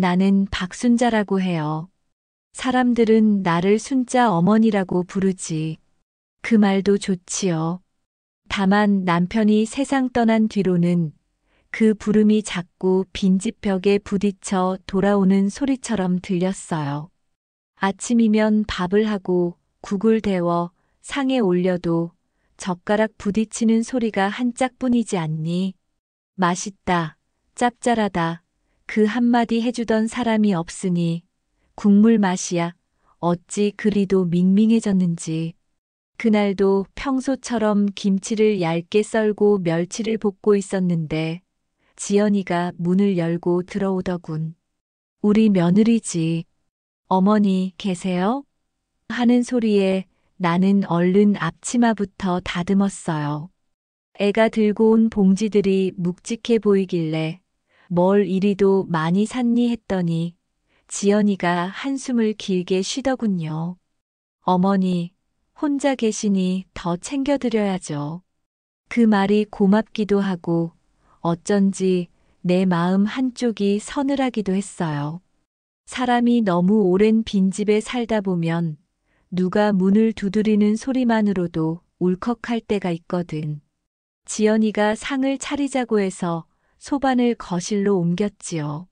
나는 박순자라고 해요. 사람들은 나를 순자 어머니라고 부르지. 그 말도 좋지요. 다만 남편이 세상 떠난 뒤로는 그 부름이 자꾸 빈집벽에 부딪혀 돌아오는 소리처럼 들렸어요. 아침이면 밥을 하고 국을 데워 상에 올려도 젓가락 부딪히는 소리가 한 짝뿐이지 않니? 맛있다, 짭짤하다, 그 한마디 해주던 사람이 없으니 국물 맛이야. 어찌 그리도 밍밍해졌는지. 그날도 평소처럼 김치를 얇게 썰고 멸치를 볶고 있었는데 지연이가 문을 열고 들어오더군. 우리 며느리지. 어머니 계세요? 하는 소리에 나는 얼른 앞치마부터 다듬었어요. 애가 들고 온 봉지들이 묵직해 보이길래 뭘 이리도 많이 샀니 했더니 지연이가 한숨을 길게 쉬더군요. 어머니, 혼자 계시니 더 챙겨드려야죠. 그 말이 고맙기도 하고 어쩐지 내 마음 한쪽이 서늘하기도 했어요. 사람이 너무 오랜 빈집에 살다 보면 누가 문을 두드리는 소리만으로도 울컥할 때가 있거든. 지연이가 상을 차리자고 해서 소반을 거실로 옮겼지요.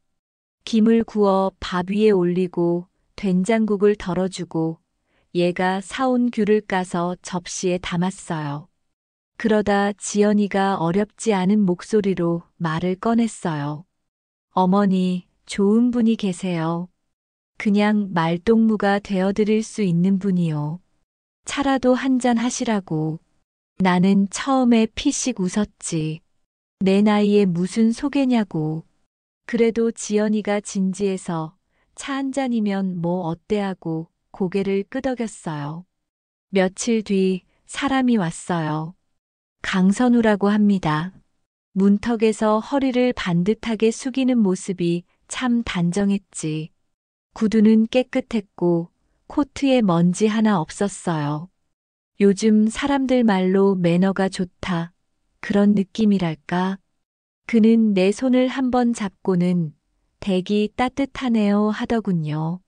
김을 구워 밥 위에 올리고 된장국을 덜어주고 얘가 사온 귤을 까서 접시에 담았어요. 그러다 지연이가 어렵지 않은 목소리로 말을 꺼냈어요. 어머니, 좋은 분이 계세요. 그냥 말동무가 되어드릴 수 있는 분이요. 차라도 한잔 하시라고. 나는 처음에 피식 웃었지. 내 나이에 무슨 소개냐고. 그래도 지연이가 진지해서 차 한 잔이면 뭐 어때 하고 고개를 끄덕였어요. 며칠 뒤 사람이 왔어요. 강선우라고 합니다. 문턱에서 허리를 반듯하게 숙이는 모습이 참 단정했지. 구두는 깨끗했고 코트에 먼지 하나 없었어요. 요즘 사람들 말로 매너가 좋다. 그런 느낌이랄까. 그는 내 손을 한번 잡고는 댁이 따뜻하네요 하더군요.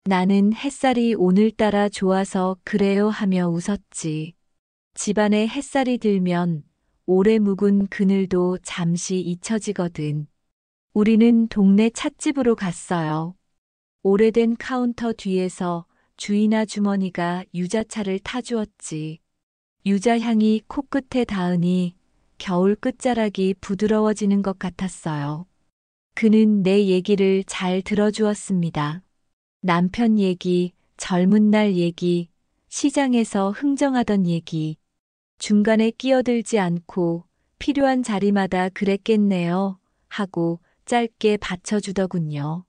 나는 햇살이 오늘따라 좋아서 그래요 하며 웃었지. 집안에 햇살이 들면 오래 묵은 그늘도 잠시 잊혀지거든. 우리는 동네 찻집으로 갔어요. 오래된 카운터 뒤에서 주인 아주머니가 유자차를 타주었지. 유자향이 코끝에 닿으니 겨울 끝자락이 부드러워지는 것 같았어요. 그는 내 얘기를 잘 들어주었습니다. 남편 얘기, 젊은 날 얘기, 시장에서 흥정하던 얘기. 중간에 끼어들지 않고 필요한 자리마다 그랬겠네요 하고 짧게 받쳐주더군요.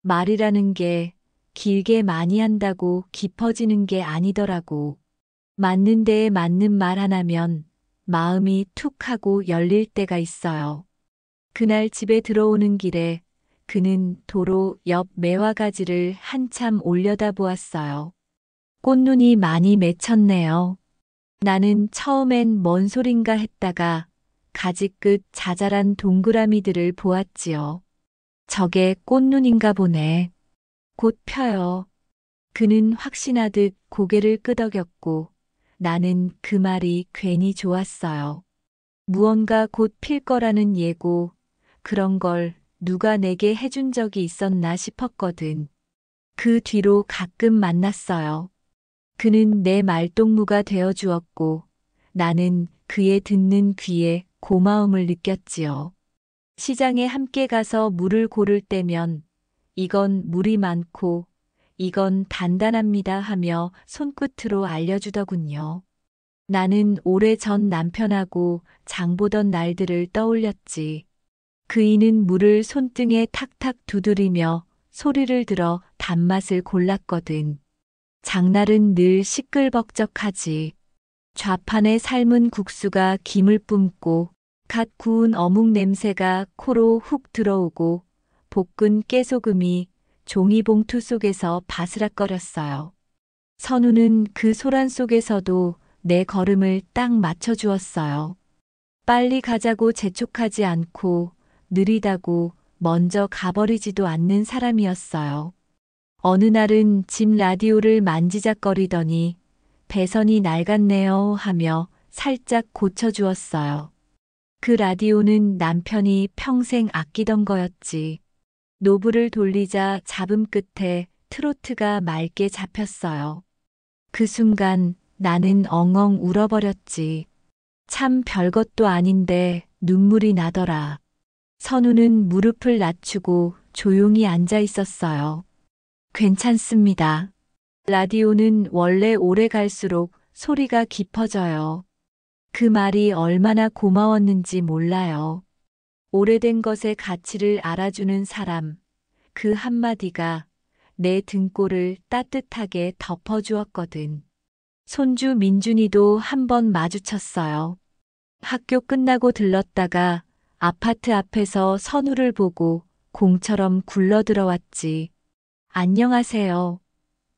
말이라는 게 길게 많이 한다고 깊어지는 게 아니더라고. 맞는 데에 맞는 말 하나면 마음이 툭 하고 열릴 때가 있어요. 그날 집에 들어오는 길에 그는 도로 옆 매화가지를 한참 올려다보았어요. 꽃눈이 많이 맺혔네요. 나는 처음엔 뭔 소린가 했다가 가지 끝 자잘한 동그라미들을 보았지요. 저게 꽃눈인가 보네. 곧 펴요. 그는 확신하듯 고개를 끄덕였고 나는 그 말이 괜히 좋았어요. 무언가 곧 필 거라는 예고, 그런 걸 누가 내게 해준 적이 있었나 싶었거든. 그 뒤로 가끔 만났어요. 그는 내 말동무가 되어 주었고 나는 그의 듣는 귀에 고마움을 느꼈지요. 시장에 함께 가서 물을 고를 때면 이건 물이 많고 이건 단단합니다 하며 손끝으로 알려주더군요. 나는 오래전 남편하고 장 보던 날들을 떠올렸지. 그이는 물을 손등에 탁탁 두드리며 소리를 들어 단맛을 골랐거든. 장날은 늘 시끌벅적하지. 좌판에 삶은 국수가 김을 뿜고 갓 구운 어묵 냄새가 코로 훅 들어오고 볶은 깨소금이 종이봉투 속에서 바스락거렸어요. 선우는 그 소란 속에서도 내 걸음을 딱 맞춰주었어요. 빨리 가자고 재촉하지 않고 느리다고 먼저 가버리지도 않는 사람이었어요. 어느 날은 집 라디오를 만지작거리더니 배선이 낡았네요 하며 살짝 고쳐주었어요. 그 라디오는 남편이 평생 아끼던 거였지. 노브를 돌리자 잡음 끝에 트로트가 맑게 잡혔어요. 그 순간 나는 엉엉 울어버렸지. 참 별것도 아닌데 눈물이 나더라. 선우는 무릎을 낮추고 조용히 앉아 있었어요. 괜찮습니다. 라디오는 원래 오래 갈수록 소리가 깊어져요. 그 말이 얼마나 고마웠는지 몰라요. 오래된 것의 가치를 알아주는 사람, 그 한마디가 내 등골을 따뜻하게 덮어주었거든. 손주 민준이도 한 번 마주쳤어요. 학교 끝나고 들렀다가 아파트 앞에서 선우를 보고 공처럼 굴러들어왔지. 안녕하세요.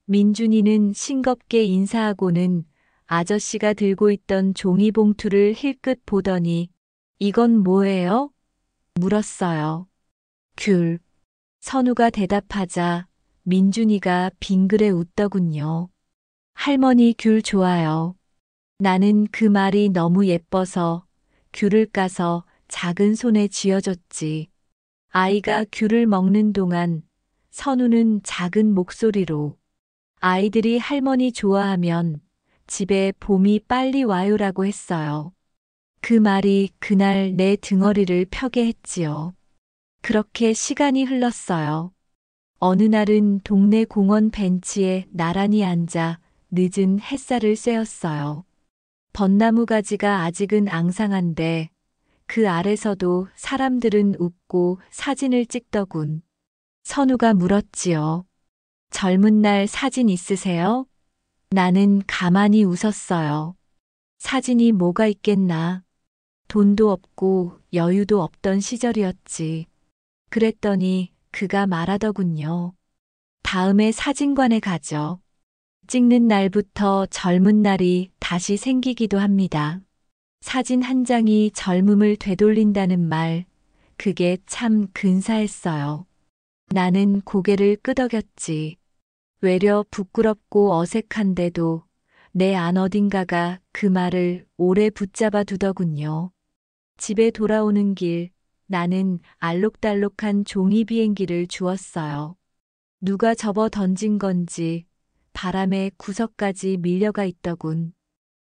민준이는 싱겁게 인사하고는 아저씨가 들고 있던 종이봉투를 힐끗 보더니 이건 뭐예요? 물었어요. 귤. 선우가 대답하자 민준이가 빙그레 웃더군요. 할머니 귤 좋아요. 나는 그 말이 너무 예뻐서 귤을 까서 작은 손에 쥐어줬지. 아이가 귤을 먹는 동안 선우는 작은 목소리로 아이들이 할머니 좋아하면 집에 봄이 빨리 와요라고 했어요. 그 말이 그날 내 등허리를 펴게 했지요. 그렇게 시간이 흘렀어요. 어느 날은 동네 공원 벤치에 나란히 앉아 늦은 햇살을 쐬었어요. 벚나무 가지가 아직은 앙상한데 그 아래서도 사람들은 웃고 사진을 찍더군. 선우가 물었지요. 젊은 날 사진 있으세요? 나는 가만히 웃었어요. 사진이 뭐가 있겠나. 돈도 없고 여유도 없던 시절이었지. 그랬더니 그가 말하더군요. 다음에 사진관에 가죠. 찍는 날부터 젊은 날이 다시 생기기도 합니다. 사진 한 장이 젊음을 되돌린다는 말, 그게 참 근사했어요. 나는 고개를 끄덕였지. 외려 부끄럽고 어색한데도 내 안 어딘가가 그 말을 오래 붙잡아 두더군요. 집에 돌아오는 길, 나는 알록달록한 종이 비행기를 주었어요. 누가 접어 던진 건지 바람에 구석까지 밀려가 있더군.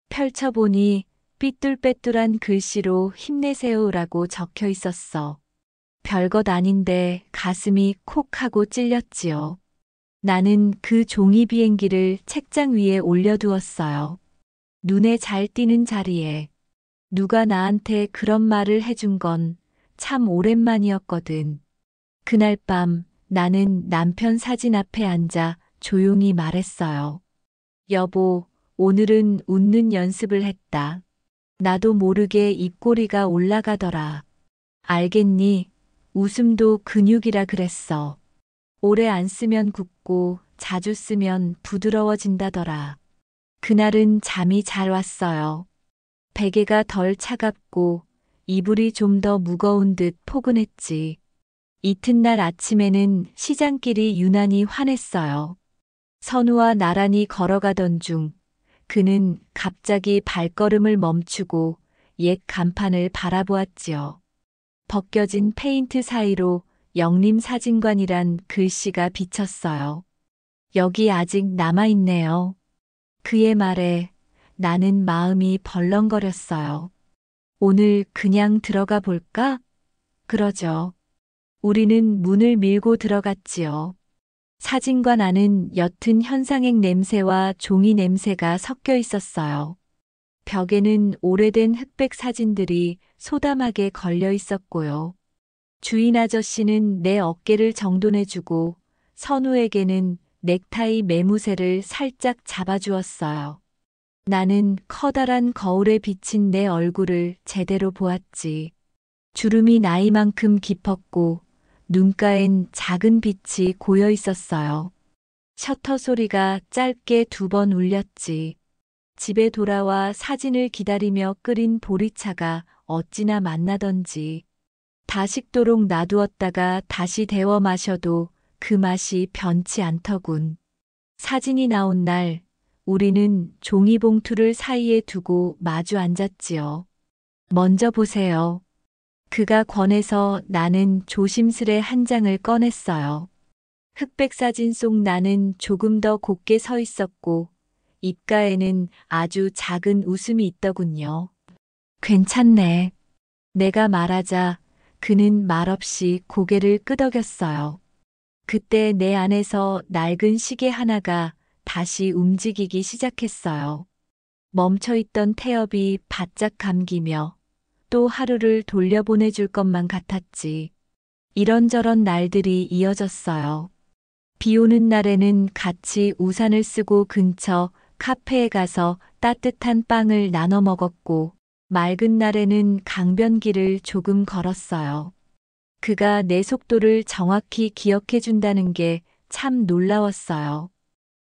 펼쳐보니 삐뚤빼뚤한 글씨로 힘내세요라고 적혀 있었어. 별것 아닌데 가슴이 콕 하고 찔렸지요. 나는 그 종이 비행기를 책장 위에 올려두었어요. 눈에 잘 띄는 자리에. 누가 나한테 그런 말을 해준 건 참 오랜만이었거든. 그날 밤 나는 남편 사진 앞에 앉아 조용히 말했어요. 여보, 오늘은 웃는 연습을 했다. 나도 모르게 입꼬리가 올라가더라. 알겠니? 웃음도 근육이라 그랬어. 오래 안 쓰면 굳고 자주 쓰면 부드러워진다더라. 그날은 잠이 잘 왔어요. 베개가 덜 차갑고 이불이 좀 더 무거운 듯 포근했지. 이튿날 아침에는 시장길이 유난히 환했어요. 선우와 나란히 걸어가던 중 그는 갑자기 발걸음을 멈추고 옛 간판을 바라보았지요. 벗겨진 페인트 사이로 영림사진관이란 글씨가 비쳤어요. 여기 아직 남아있네요. 그의 말에 나는 마음이 벌렁거렸어요. 오늘 그냥 들어가 볼까? 그러죠. 우리는 문을 밀고 들어갔지요. 사진관 안은 옅은 현상액 냄새와 종이 냄새가 섞여 있었어요. 벽에는 오래된 흑백 사진들이 소담하게 걸려 있었고요. 주인 아저씨는 내 어깨를 정돈해주고 선우에게는 넥타이 매무새를 살짝 잡아주었어요. 나는 커다란 거울에 비친 내 얼굴을 제대로 보았지. 주름이 나이만큼 깊었고 눈가엔 작은 빛이 고여 있었어요. 셔터 소리가 짧게 2번 울렸지. 집에 돌아와 사진을 기다리며 끓인 보리차가 어찌나 맛나던지. 다 식도록 놔두었다가 다시 데워 마셔도 그 맛이 변치 않더군. 사진이 나온 날 우리는 종이봉투를 사이에 두고 마주 앉았지요. 먼저 보세요. 그가 권해서 나는 조심스레 한 장을 꺼냈어요. 흑백 사진 속 나는 조금 더 곱게 서 있었고 입가에는 아주 작은 웃음이 있더군요. 괜찮네. 내가 말하자 그는 말없이 고개를 끄덕였어요. 그때 내 안에서 낡은 시계 하나가 다시 움직이기 시작했어요. 멈춰있던 태엽이 바짝 감기며 또 하루를 돌려보내줄 것만 같았지. 이런저런 날들이 이어졌어요. 비 오는 날에는 같이 우산을 쓰고 근처 카페에 가서 따뜻한 빵을 나눠 먹었고, 맑은 날에는 강변길을 조금 걸었어요. 그가 내 속도를 정확히 기억해 준다는 게 참 놀라웠어요.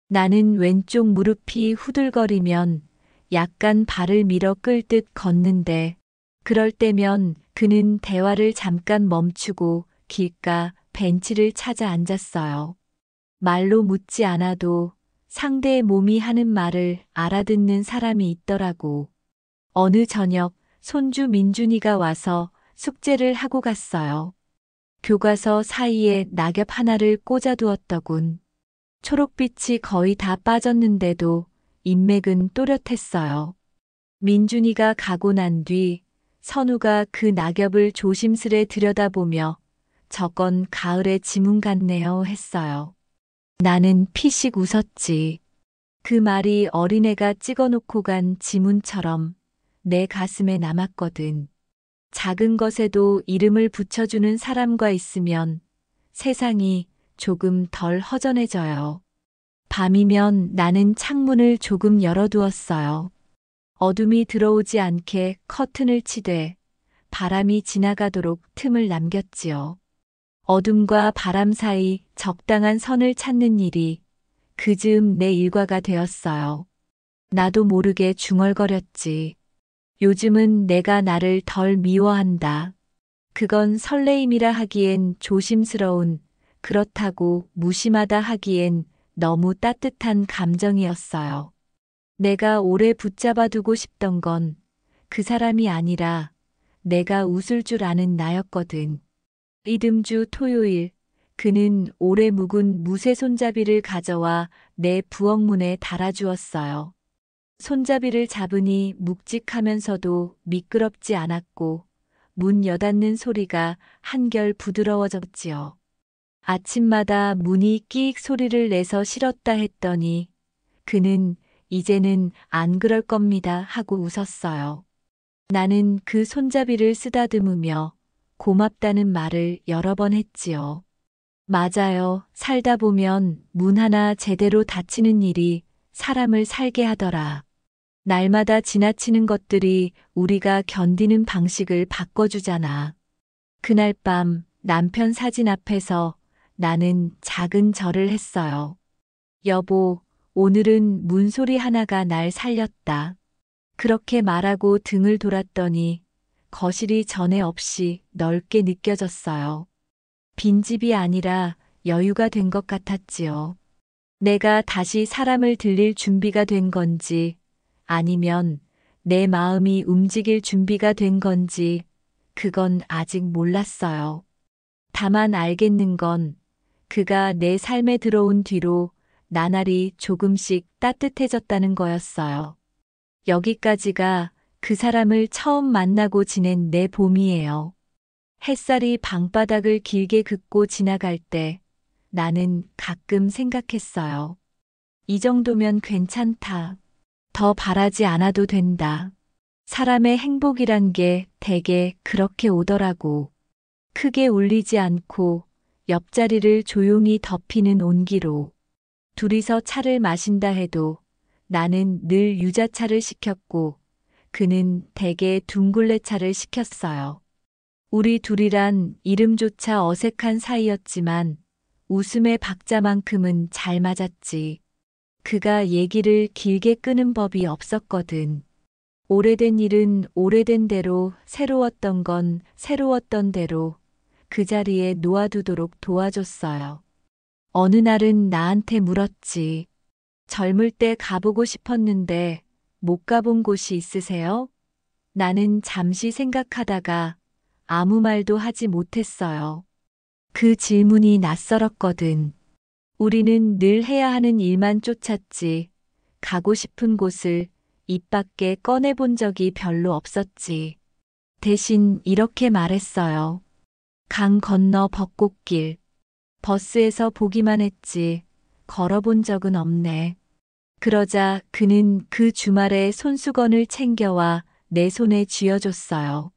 나는 왼쪽 무릎이 후들거리면 약간 발을 밀어 끌 듯 걷는데, 그럴 때면 그는 대화를 잠깐 멈추고 길가 벤치를 찾아 앉았어요. 말로 묻지 않아도 상대의 몸이 하는 말을 알아듣는 사람이 있더라고. 어느 저녁 손주 민준이가 와서 숙제를 하고 갔어요. 교과서 사이에 낙엽 하나를 꽂아두었더군. 초록빛이 거의 다 빠졌는데도 인맥은 또렷했어요. 민준이가 가고 난 뒤 선우가 그 낙엽을 조심스레 들여다보며 저건 가을의 지문 같네요 했어요. 나는 피식 웃었지. 그 말이 어린애가 찍어놓고 간 지문처럼 내 가슴에 남았거든. 작은 것에도 이름을 붙여주는 사람과 있으면 세상이 조금 덜 허전해져요. 밤이면 나는 창문을 조금 열어두었어요. 어둠이 들어오지 않게 커튼을 치되 바람이 지나가도록 틈을 남겼지요. 어둠과 바람 사이 적당한 선을 찾는 일이 그 즈음 내 일과가 되었어요. 나도 모르게 중얼거렸지. 요즘은 내가 나를 덜 미워한다. 그건 설레임이라 하기엔 조심스러운, 그렇다고 무심하다 하기엔 너무 따뜻한 감정이었어요. 내가 오래 붙잡아 두고 싶던 건 그 사람이 아니라 내가 웃을 줄 아는 나였거든. 이듬주 토요일, 그는 오래 묵은 무쇠 손잡이를 가져와 내 부엌문에 달아주었어요. 손잡이를 잡으니 묵직하면서도 미끄럽지 않았고 문 여닫는 소리가 한결 부드러워졌지요. 아침마다 문이 끼익 소리를 내서 싫었다 했더니 그는 이제는 안 그럴 겁니다 하고 웃었어요. 나는 그 손잡이를 쓰다듬으며 고맙다는 말을 여러 번 했지요. 맞아요. 살다 보면 문 하나 제대로 닫히는 일이 사람을 살게 하더라. 날마다 지나치는 것들이 우리가 견디는 방식을 바꿔주잖아. 그날 밤 남편 사진 앞에서 나는 작은 절을 했어요. 여보, 오늘은 문소리 하나가 날 살렸다. 그렇게 말하고 등을 돌았더니 거실이 전에 없이 넓게 느껴졌어요. 빈집이 아니라 여유가 된 것 같았지요. 내가 다시 사람을 들릴 준비가 된 건지 아니면 내 마음이 움직일 준비가 된 건지 그건 아직 몰랐어요. 다만 알겠는 건 그가 내 삶에 들어온 뒤로 나날이 조금씩 따뜻해졌다는 거였어요. 여기까지가 그 사람을 처음 만나고 지낸 내 봄이에요. 햇살이 방바닥을 길게 긋고 지나갈 때 나는 가끔 생각했어요. 이 정도면 괜찮다. 더 바라지 않아도 된다. 사람의 행복이란 게 대개 그렇게 오더라고. 크게 울리지 않고 옆자리를 조용히 덮이는 온기로. 둘이서 차를 마신다 해도 나는 늘 유자차를 시켰고 그는 대개 둥글레 차를 시켰어요. 우리 둘이란 이름조차 어색한 사이였지만 웃음의 박자만큼은 잘 맞았지. 그가 얘기를 길게 끄는 법이 없었거든. 오래된 일은 오래된 대로, 새로웠던 건 새로웠던 대로 그 자리에 놓아두도록 도와줬어요. 어느 날은 나한테 물었지. 젊을 때 가보고 싶었는데 못 가본 곳이 있으세요? 나는 잠시 생각하다가 아무 말도 하지 못했어요. 그 질문이 낯설었거든. 우리는 늘 해야 하는 일만 쫓았지. 가고 싶은 곳을 입 밖에 꺼내본 적이 별로 없었지. 대신 이렇게 말했어요. 강 건너 벚꽃길. 버스에서 보기만 했지. 걸어본 적은 없네. 그러자 그는 그 주말에 손수건을 챙겨와 내 손에 쥐어줬어요.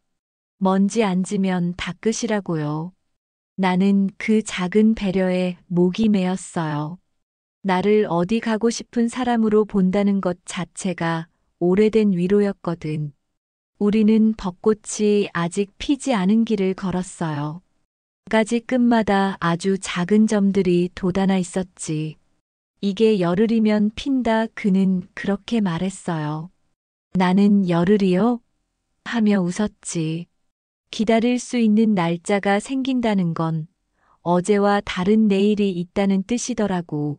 먼지 앉으면 닦으시라고요. 나는 그 작은 배려에 목이 메었어요. 나를 어디 가고 싶은 사람으로 본다는 것 자체가 오래된 위로였거든. 우리는 벚꽃이 아직 피지 않은 길을 걸었어요. 가지 끝마다 아주 작은 점들이 돋아나 있었지. 이게 열흘이면 핀다. 그는 그렇게 말했어요. 나는 열흘이요? 하며 웃었지. 기다릴 수 있는 날짜가 생긴다는 건 어제와 다른 내일이 있다는 뜻이더라고.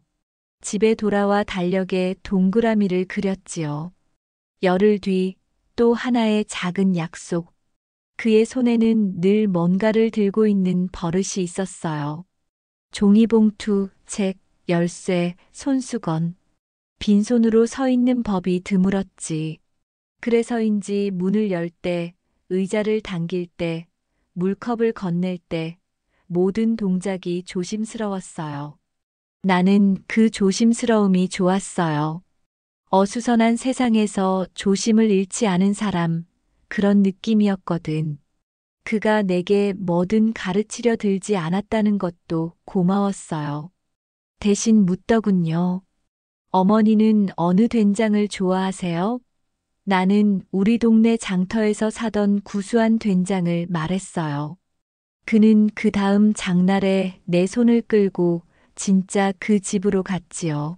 집에 돌아와 달력에 동그라미를 그렸지요. 열흘 뒤 또 하나의 작은 약속. 그의 손에는 늘 뭔가를 들고 있는 버릇이 있었어요. 종이봉투, 책, 열쇠, 손수건. 빈손으로 서 있는 법이 드물었지. 그래서인지 문을 열 때, 의자를 당길 때, 물컵을 건넬 때, 모든 동작이 조심스러웠어요. 나는 그 조심스러움이 좋았어요. 어수선한 세상에서 조심을 잃지 않은 사람, 그런 느낌이었거든. 그가 내게 뭐든 가르치려 들지 않았다는 것도 고마웠어요. 대신 묻더군요. 어머니는 어느 된장을 좋아하세요? 나는 우리 동네 장터에서 사던 구수한 된장을 말했어요. 그는 그 다음 장날에 내 손을 끌고 진짜 그 집으로 갔지요.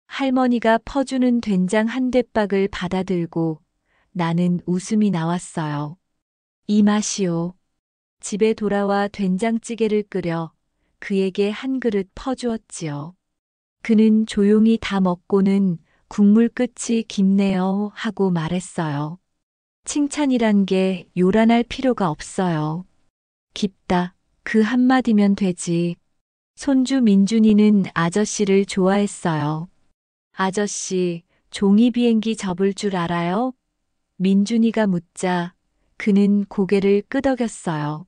할머니가 퍼주는 된장 한 대박을 받아들고 나는 웃음이 나왔어요. 이 맛이요. 집에 돌아와 된장찌개를 끓여 그에게 한 그릇 퍼주었지요. 그는 조용히 다 먹고는 국물 끝이 깊네요 하고 말했어요. 칭찬이란 게 요란할 필요가 없어요. 깊다. 그 한마디면 되지. 손주 민준이는 아저씨를 좋아했어요. 아저씨, 종이 비행기 접을 줄 알아요? 민준이가 묻자 그는 고개를 끄덕였어요.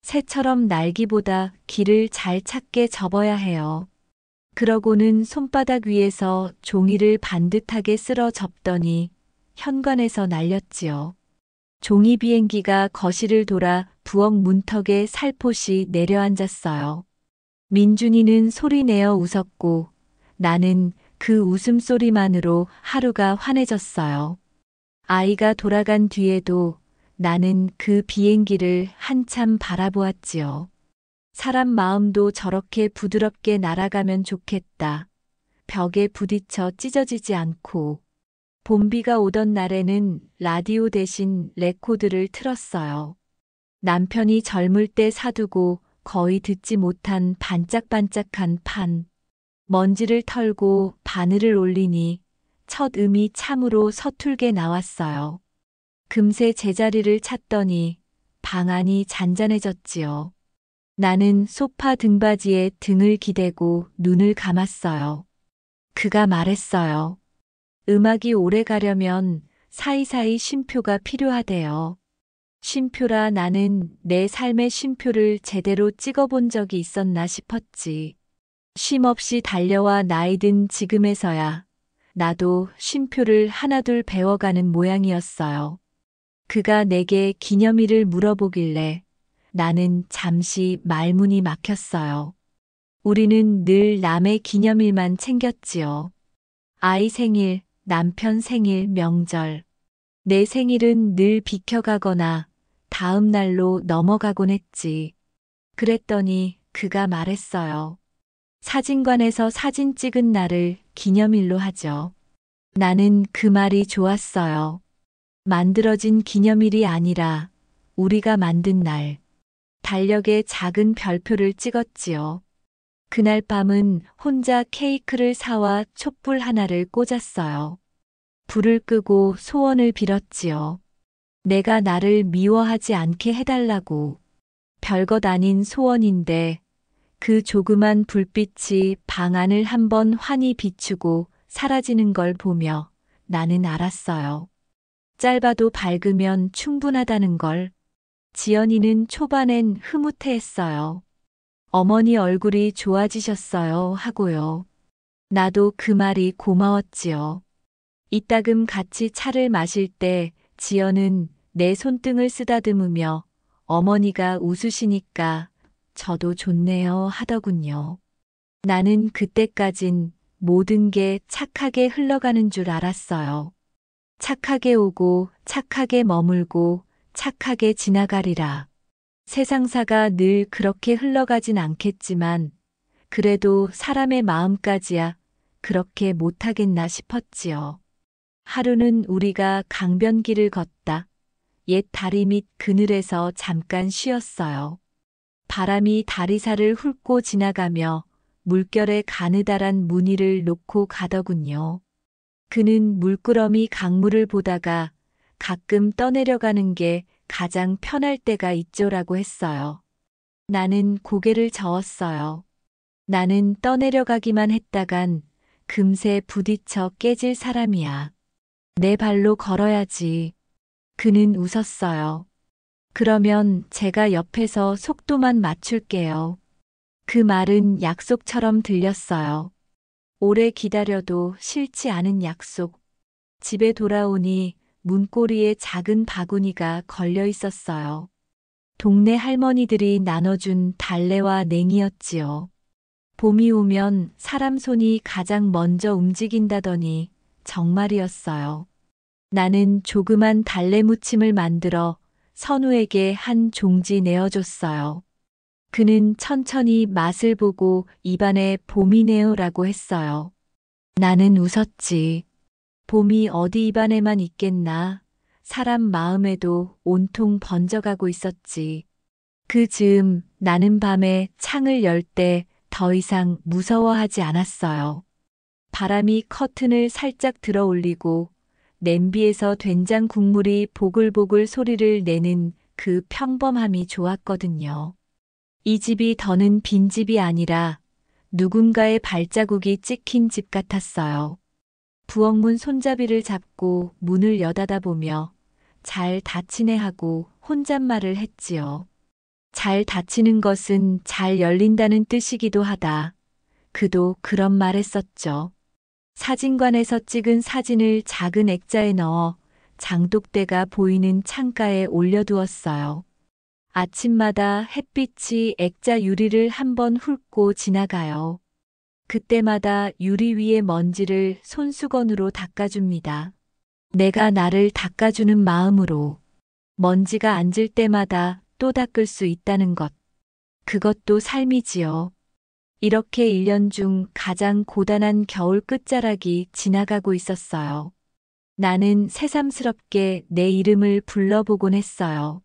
새처럼 날기보다 길을 잘 찾게 접어야 해요. 그러고는 손바닥 위에서 종이를 반듯하게 쓸어 접더니 현관에서 날렸지요. 종이 비행기가 거실을 돌아 부엌 문턱에 살포시 내려앉았어요. 민준이는 소리내어 웃었고 나는 그 웃음소리만으로 하루가 환해졌어요. 아이가 돌아간 뒤에도 나는 그 비행기를 한참 바라보았지요. 사람 마음도 저렇게 부드럽게 날아가면 좋겠다. 벽에 부딪혀 찢어지지 않고. 봄비가 오던 날에는 라디오 대신 레코드를 틀었어요. 남편이 젊을 때 사두고 거의 듣지 못한 반짝반짝한 판. 먼지를 털고 바늘을 올리니 첫 음이 참으로 서툴게 나왔어요. 금세 제자리를 찾더니 방 안이 잔잔해졌지요. 나는 소파 등받이에 등을 기대고 눈을 감았어요. 그가 말했어요. 음악이 오래 가려면 사이사이 쉼표가 필요하대요. 쉼표라. 나는 내 삶의 쉼표를 제대로 찍어본 적이 있었나 싶었지. 쉼없이 달려와 나이 든 지금에서야 나도 쉼표를 하나둘 배워가는 모양이었어요. 그가 내게 기념일을 물어보길래 나는 잠시 말문이 막혔어요. 우리는 늘 남의 기념일만 챙겼지요. 아이 생일, 남편 생일, 명절. 내 생일은 늘 비켜가거나 다음 날로 넘어가곤 했지. 그랬더니 그가 말했어요. 사진관에서 사진 찍은 날을 기념일로 하죠. 나는 그 말이 좋았어요. 만들어진 기념일이 아니라 우리가 만든 날. 달력에 작은 별표를 찍었지요. 그날 밤은 혼자 케이크를 사와 촛불 하나를 꽂았어요. 불을 끄고 소원을 빌었지요. 내가 나를 미워하지 않게 해달라고. 별것 아닌 소원인데 그 조그만 불빛이 방 안을 한번 환히 비추고 사라지는 걸 보며 나는 알았어요. 짧아도 밝으면 충분하다는 걸. 지연이는 초반엔 흐뭇해했어요. 어머니 얼굴이 좋아지셨어요 하고요. 나도 그 말이 고마웠지요. 이따금 같이 차를 마실 때 지연은 내 손등을 쓰다듬으며 어머니가 웃으시니까 저도 좋네요 하더군요. 나는 그때까진 모든 게 착하게 흘러가는 줄 알았어요. 착하게 오고 착하게 머물고 착하게 지나가리라. 세상사가 늘 그렇게 흘러가진 않겠지만 그래도 사람의 마음까지야 그렇게 못하겠나 싶었지요. 하루는 우리가 강변길을 걷다 옛 다리 밑 그늘에서 잠깐 쉬었어요. 바람이 다리사를 훑고 지나가며 물결에 가느다란 무늬를 놓고 가더군요. 그는 물끄러미 강물을 보다가 가끔 떠내려가는 게 가장 편할 때가 있죠라고 했어요. 나는 고개를 저었어요. 나는 떠내려가기만 했다간 금세 부딪혀 깨질 사람이야. 내 발로 걸어야지. 그는 웃었어요. 그러면 제가 옆에서 속도만 맞출게요. 그 말은 약속처럼 들렸어요. 오래 기다려도 싫지 않은 약속. 집에 돌아오니 문고리에 작은 바구니가 걸려 있었어요. 동네 할머니들이 나눠준 달래와 냉이였지요. 봄이 오면 사람 손이 가장 먼저 움직인다더니 정말이었어요. 나는 조그만 달래 무침을 만들어 선우에게 한 종지 내어줬어요. 그는 천천히 맛을 보고 입안에 봄이네요라고 했어요. 나는 웃었지. 봄이 어디 입안에만 있겠나. 사람 마음에도 온통 번져가고 있었지. 그 즈음 나는 밤에 창을 열 때 더 이상 무서워하지 않았어요. 바람이 커튼을 살짝 들어 올리고 냄비에서 된장 국물이 보글보글 소리를 내는 그 평범함이 좋았거든요. 이 집이 더는 빈집이 아니라 누군가의 발자국이 찍힌 집 같았어요. 부엌문 손잡이를 잡고 문을 여닫아 보며 잘 닫히네 하고 혼잣말을 했지요. 잘 닫히는 것은 잘 열린다는 뜻이기도 하다. 그도 그런 말 했었죠. 사진관에서 찍은 사진을 작은 액자에 넣어 장독대가 보이는 창가에 올려두었어요. 아침마다 햇빛이 액자 유리를 한번 훑고 지나가요. 그때마다 유리 위의 먼지를 손수건으로 닦아줍니다. 내가 나를 닦아주는 마음으로 먼지가 앉을 때마다 또 닦을 수 있다는 것. 그것도 삶이지요. 이렇게 1년 중 가장 고단한 겨울 끝자락이 지나가고 있었어요. 나는 새삼스럽게 내 이름을 불러보곤 했어요.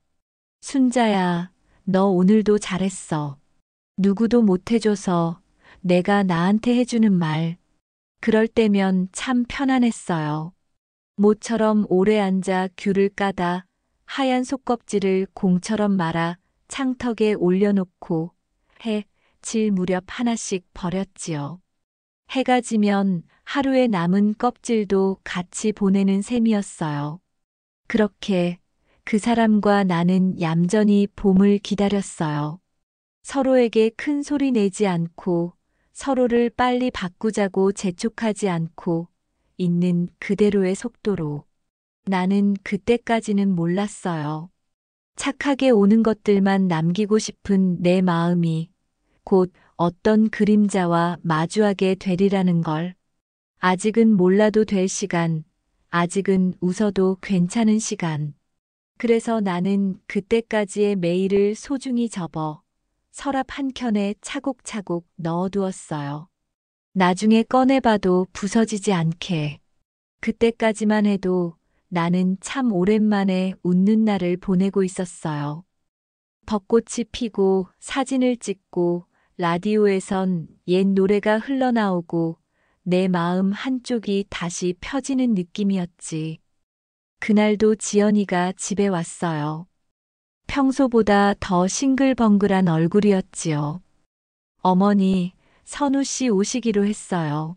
순자야, 너 오늘도 잘했어. 누구도 못해줘서 내가 나한테 해주는 말. 그럴 때면 참 편안했어요. 모처럼 오래 앉아 귤을 까다 하얀 속껍질을 공처럼 말아 창턱에 올려놓고 해 질 무렵 하나씩 버렸지요. 해가 지면 하루에 남은 껍질도 같이 보내는 셈이었어요. 그렇게 그 사람과 나는 얌전히 봄을 기다렸어요. 서로에게 큰 소리 내지 않고 서로를 빨리 바꾸자고 재촉하지 않고 있는 그대로의 속도로. 나는 그때까지는 몰랐어요. 착하게 오는 것들만 남기고 싶은 내 마음이 곧 어떤 그림자와 마주하게 되리라는 걸. 아직은 몰라도 될 시간, 아직은 웃어도 괜찮은 시간. 그래서 나는 그때까지의 매일을 소중히 접어 서랍 한켠에 차곡차곡 넣어두었어요. 나중에 꺼내봐도 부서지지 않게. 그때까지만 해도 나는 참 오랜만에 웃는 날을 보내고 있었어요. 벚꽃이 피고 사진을 찍고 라디오에선 옛 노래가 흘러나오고 내 마음 한쪽이 다시 펴지는 느낌이었지. 그날도 지연이가 집에 왔어요. 평소보다 더 싱글벙글한 얼굴이었지요. 어머니, 선우 씨 오시기로 했어요.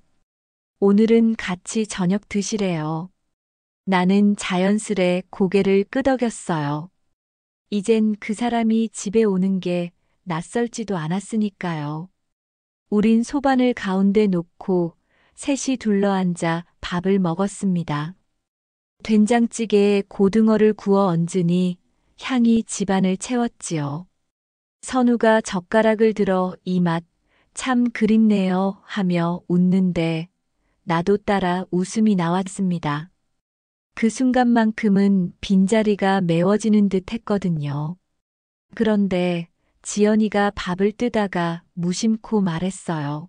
오늘은 같이 저녁 드시래요. 나는 자연스레 고개를 끄덕였어요. 이젠 그 사람이 집에 오는 게 낯설지도 않았으니까요. 우린 소반을 가운데 놓고 셋이 둘러앉아 밥을 먹었습니다. 된장찌개에 고등어를 구워 얹으니 향이 집안을 채웠지요. 선우가 젓가락을 들어 이 맛 참 그립네요 하며 웃는데 나도 따라 웃음이 나왔습니다. 그 순간만큼은 빈자리가 메워지는 듯 했거든요. 그런데 지연이가 밥을 뜨다가 무심코 말했어요.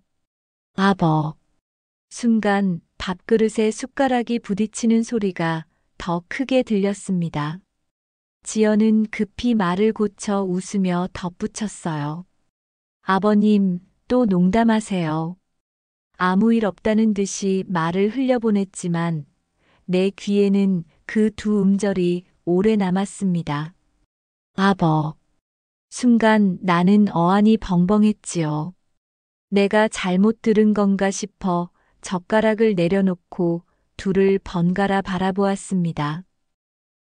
아버. 순간 밥그릇에 숟가락이 부딪히는 소리가 더 크게 들렸습니다. 지연은 급히 말을 고쳐 웃으며 덧붙였어요. 아버님, 또 농담하세요. 아무 일 없다는 듯이 말을 흘려보냈지만 내 귀에는 그 두 음절이 오래 남았습니다. 아버. 순간 나는 어안이 벙벙했지요. 내가 잘못 들은 건가 싶어 젓가락을 내려놓고 둘을 번갈아 바라보았습니다.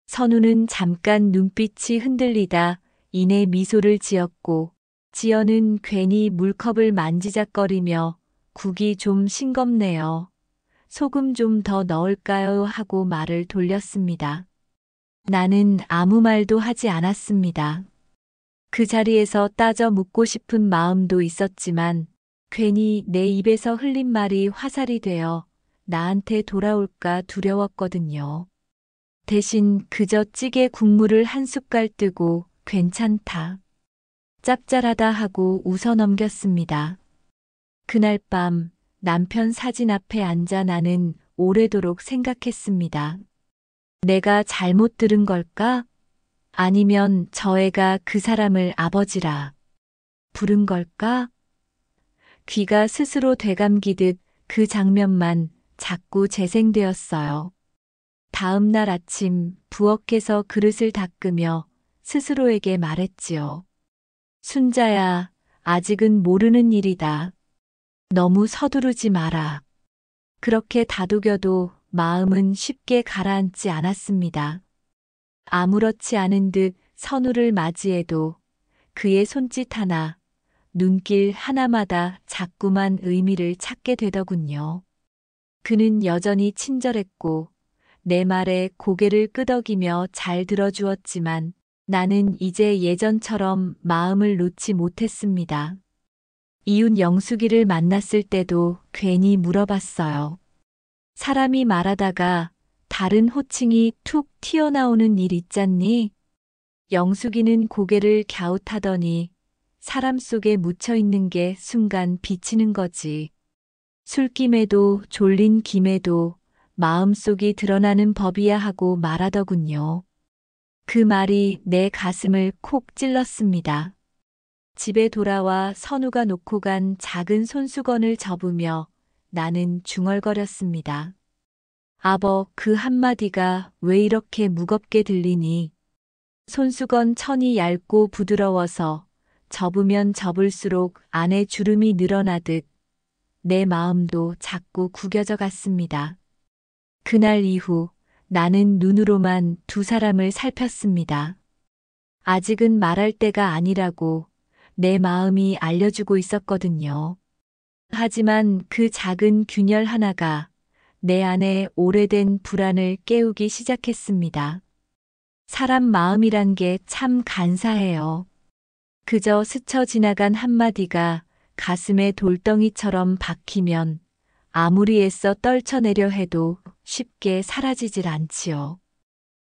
선우는 잠깐 눈빛이 흔들리다 이내 미소를 지었고 지연은 괜히 물컵을 만지작거리며 국이 좀 싱겁네요. 소금 좀 더 넣을까요? 하고 말을 돌렸습니다. 나는 아무 말도 하지 않았습니다. 그 자리에서 따져 묻고 싶은 마음도 있었지만 괜히 내 입에서 흘린 말이 화살이 되어 나한테 돌아올까 두려웠거든요. 대신 그저 찌개 국물을 한 숟갈 뜨고 괜찮다. 짭짤하다 하고 웃어 넘겼습니다. 그날 밤 남편 사진 앞에 앉아 나는 오래도록 생각했습니다. 내가 잘못 들은 걸까? 아니면 저 애가 그 사람을 아버지라 부른 걸까? 귀가 스스로 되감기듯 그 장면만 자꾸 재생되었어요. 다음 날 아침 부엌에서 그릇을 닦으며 스스로에게 말했지요. 순자야, 아직은 모르는 일이다. 너무 서두르지 마라. 그렇게 다독여도 마음은 쉽게 가라앉지 않았습니다. 아무렇지 않은 듯 선우를 맞이해도 그의 손짓 하나, 눈길 하나마다 자꾸만 의미를 찾게 되더군요. 그는 여전히 친절했고 내 말에 고개를 끄덕이며 잘 들어주었지만 나는 이제 예전처럼 마음을 놓지 못했습니다. 이웃 영숙이를 만났을 때도 괜히 물어봤어요. 사람이 말하다가 다른 호칭이 툭 튀어나오는 일 있잖니? 영숙이는 고개를 갸웃하더니 사람 속에 묻혀있는 게 순간 비치는 거지. 술김에도 졸린 김에도 마음속이 드러나는 법이야 하고 말하더군요. 그 말이 내 가슴을 콕 찔렀습니다. 집에 돌아와 선우가 놓고 간 작은 손수건을 접으며 나는 중얼거렸습니다. 아버, 그 한마디가 왜 이렇게 무겁게 들리니? 손수건 천이 얇고 부드러워서 접으면 접을수록 안에 주름이 늘어나듯 내 마음도 자꾸 구겨져 갔습니다. 그날 이후 나는 눈으로만 두 사람을 살폈습니다. 아직은 말할 때가 아니라고 내 마음이 알려주고 있었거든요. 하지만 그 작은 균열 하나가 내 안에 오래된 불안을 깨우기 시작했습니다. 사람 마음이란 게 참 간사해요. 그저 스쳐 지나간 한마디가 가슴에 돌덩이처럼 박히면 아무리 애써 떨쳐내려 해도 쉽게 사라지질 않지요.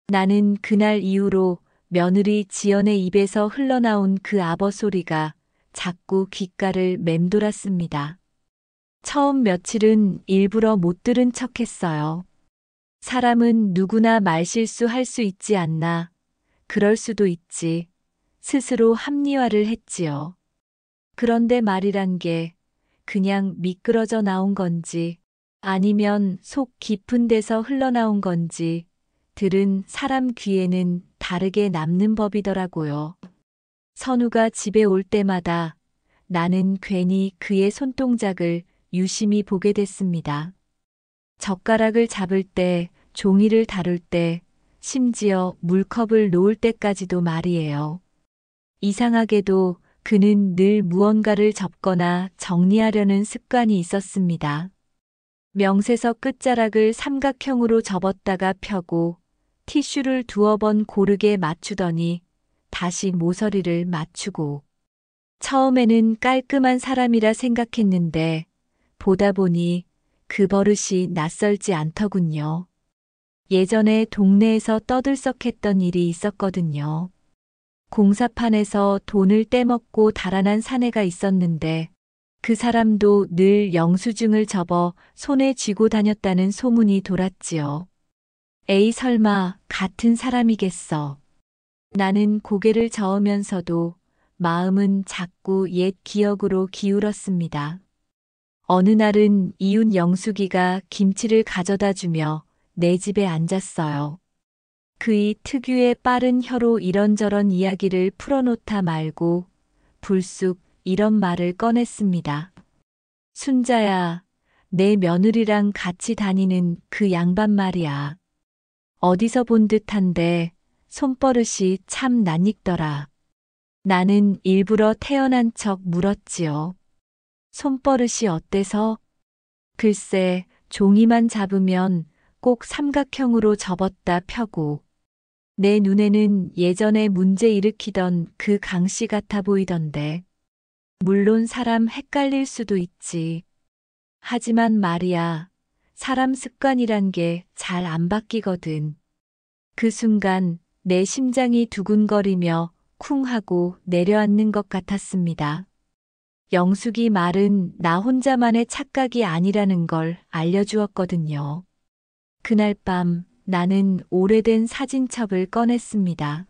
나는 그날 이후로 며느리 지연의 입에서 흘러나온 그 아버 소리가 자꾸 귓가를 맴돌았습니다. 처음 며칠은 일부러 못 들은 척했어요. 사람은 누구나 말실수 할 수 있지 않나. 그럴 수도 있지. 스스로 합리화를 했지요. 그런데 말이란 게 그냥 미끄러져 나온 건지 아니면 속 깊은 데서 흘러나온 건지 들은 사람 귀에는 다르게 남는 법이더라고요. 선우가 집에 올 때마다 나는 괜히 그의 손동작을 유심히 보게 됐습니다. 젓가락을 잡을 때, 종이를 다룰 때, 심지어 물컵을 놓을 때까지도 말이에요. 이상하게도 그는 늘 무언가를 접거나 정리하려는 습관이 있었습니다. 명세서 끝자락을 삼각형으로 접었다가 펴고 티슈를 두어 번 고르게 맞추더니 다시 모서리를 맞추고 처음에는 깔끔한 사람이라 생각했는데 보다 보니 그 버릇이 낯설지 않더군요. 예전에 동네에서 떠들썩했던 일이 있었거든요. 공사판에서 돈을 떼먹고 달아난 사내가 있었는데 그 사람도 늘 영수증을 접어 손에 쥐고 다녔다는 소문이 돌았지요. 에이 설마 같은 사람이겠어. 나는 고개를 저으면서도 마음은 자꾸 옛 기억으로 기울었습니다. 어느 날은 이웃 영숙이가 김치를 가져다 주며 내 집에 앉았어요. 그의 특유의 빠른 혀로 이런저런 이야기를 풀어놓다 말고 불쑥 이런 말을 꺼냈습니다. 순자야, 내 며느리랑 같이 다니는 그 양반 말이야. 어디서 본 듯한데 손버릇이 참 낯익더라. 나는 일부러 태연한 척 물었지요. 손버릇이 어때서? 글쎄, 종이만 잡으면 꼭 삼각형으로 접었다 펴고 내 눈에는 예전에 문제 일으키던 그 강씨 같아 보이던데. 물론 사람 헷갈릴 수도 있지. 하지만 말이야, 사람 습관이란 게 잘 안 바뀌거든. 그 순간 내 심장이 두근거리며 쿵 하고 내려앉는 것 같았습니다. 영숙이 말은 나 혼자만의 착각이 아니라는 걸 알려주었거든요. 그날 밤 나는 오래된 사진첩을 꺼냈습니다.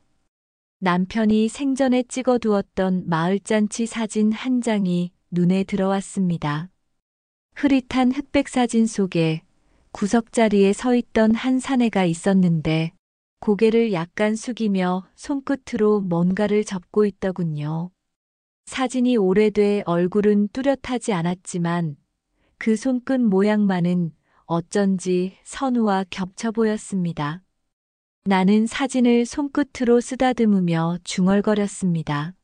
남편이 생전에 찍어두었던 마을잔치 사진 한 장이 눈에 들어왔습니다. 흐릿한 흑백 사진 속에 구석자리에 서 있던 한 사내가 있었는데 고개를 약간 숙이며 손끝으로 뭔가를 접고 있더군요. 사진이 오래돼 얼굴은 뚜렷하지 않았지만 그 손끝 모양만은 어쩐지 선우와 겹쳐 보였습니다. 나는 사진을 손끝으로 쓰다듬으며 중얼거렸습니다.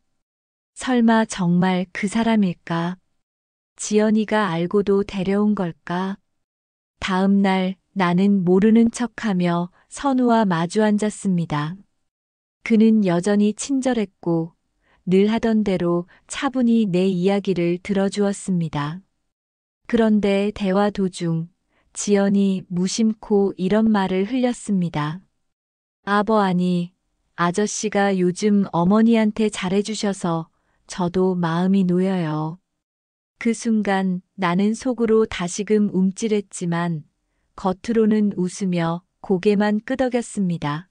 설마 정말 그 사람일까? 지연이가 알고도 데려온 걸까? 다음 날 나는 모르는 척하며 선우와 마주 앉았습니다. 그는 여전히 친절했고 늘 하던 대로 차분히 내 이야기를 들어주었습니다. 그런데 대화 도중 지연이 무심코 이런 말을 흘렸습니다. 아니, 아저씨가 요즘 어머니한테 잘해주셔서 저도 마음이 놓여요. 그 순간 나는 속으로 다시금 움찔했지만 겉으로는 웃으며 고개만 끄덕였습니다.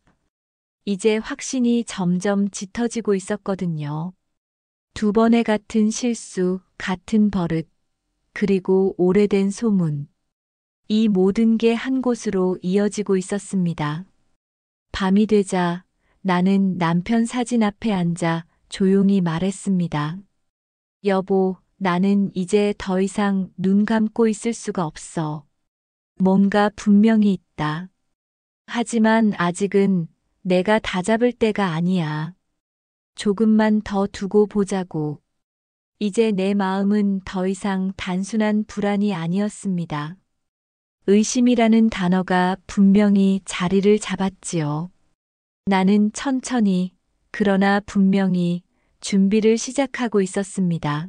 이제 확신이 점점 짙어지고 있었거든요. 두 번의 같은 실수, 같은 버릇, 그리고 오래된 소문. 이 모든 게 한 곳으로 이어지고 있었습니다. 밤이 되자 나는 남편 사진 앞에 앉아 조용히 말했습니다. 여보, 나는 이제 더 이상 눈 감고 있을 수가 없어. 뭔가 분명히 있다. 하지만 아직은 내가 다잡을 때가 아니야. 조금만 더 두고 보자고. 이제 내 마음은 더 이상 단순한 불안이 아니었습니다. 의심이라는 단어가 분명히 자리를 잡았지요. 나는 천천히, 그러나 분명히 준비를 시작하고 있었습니다.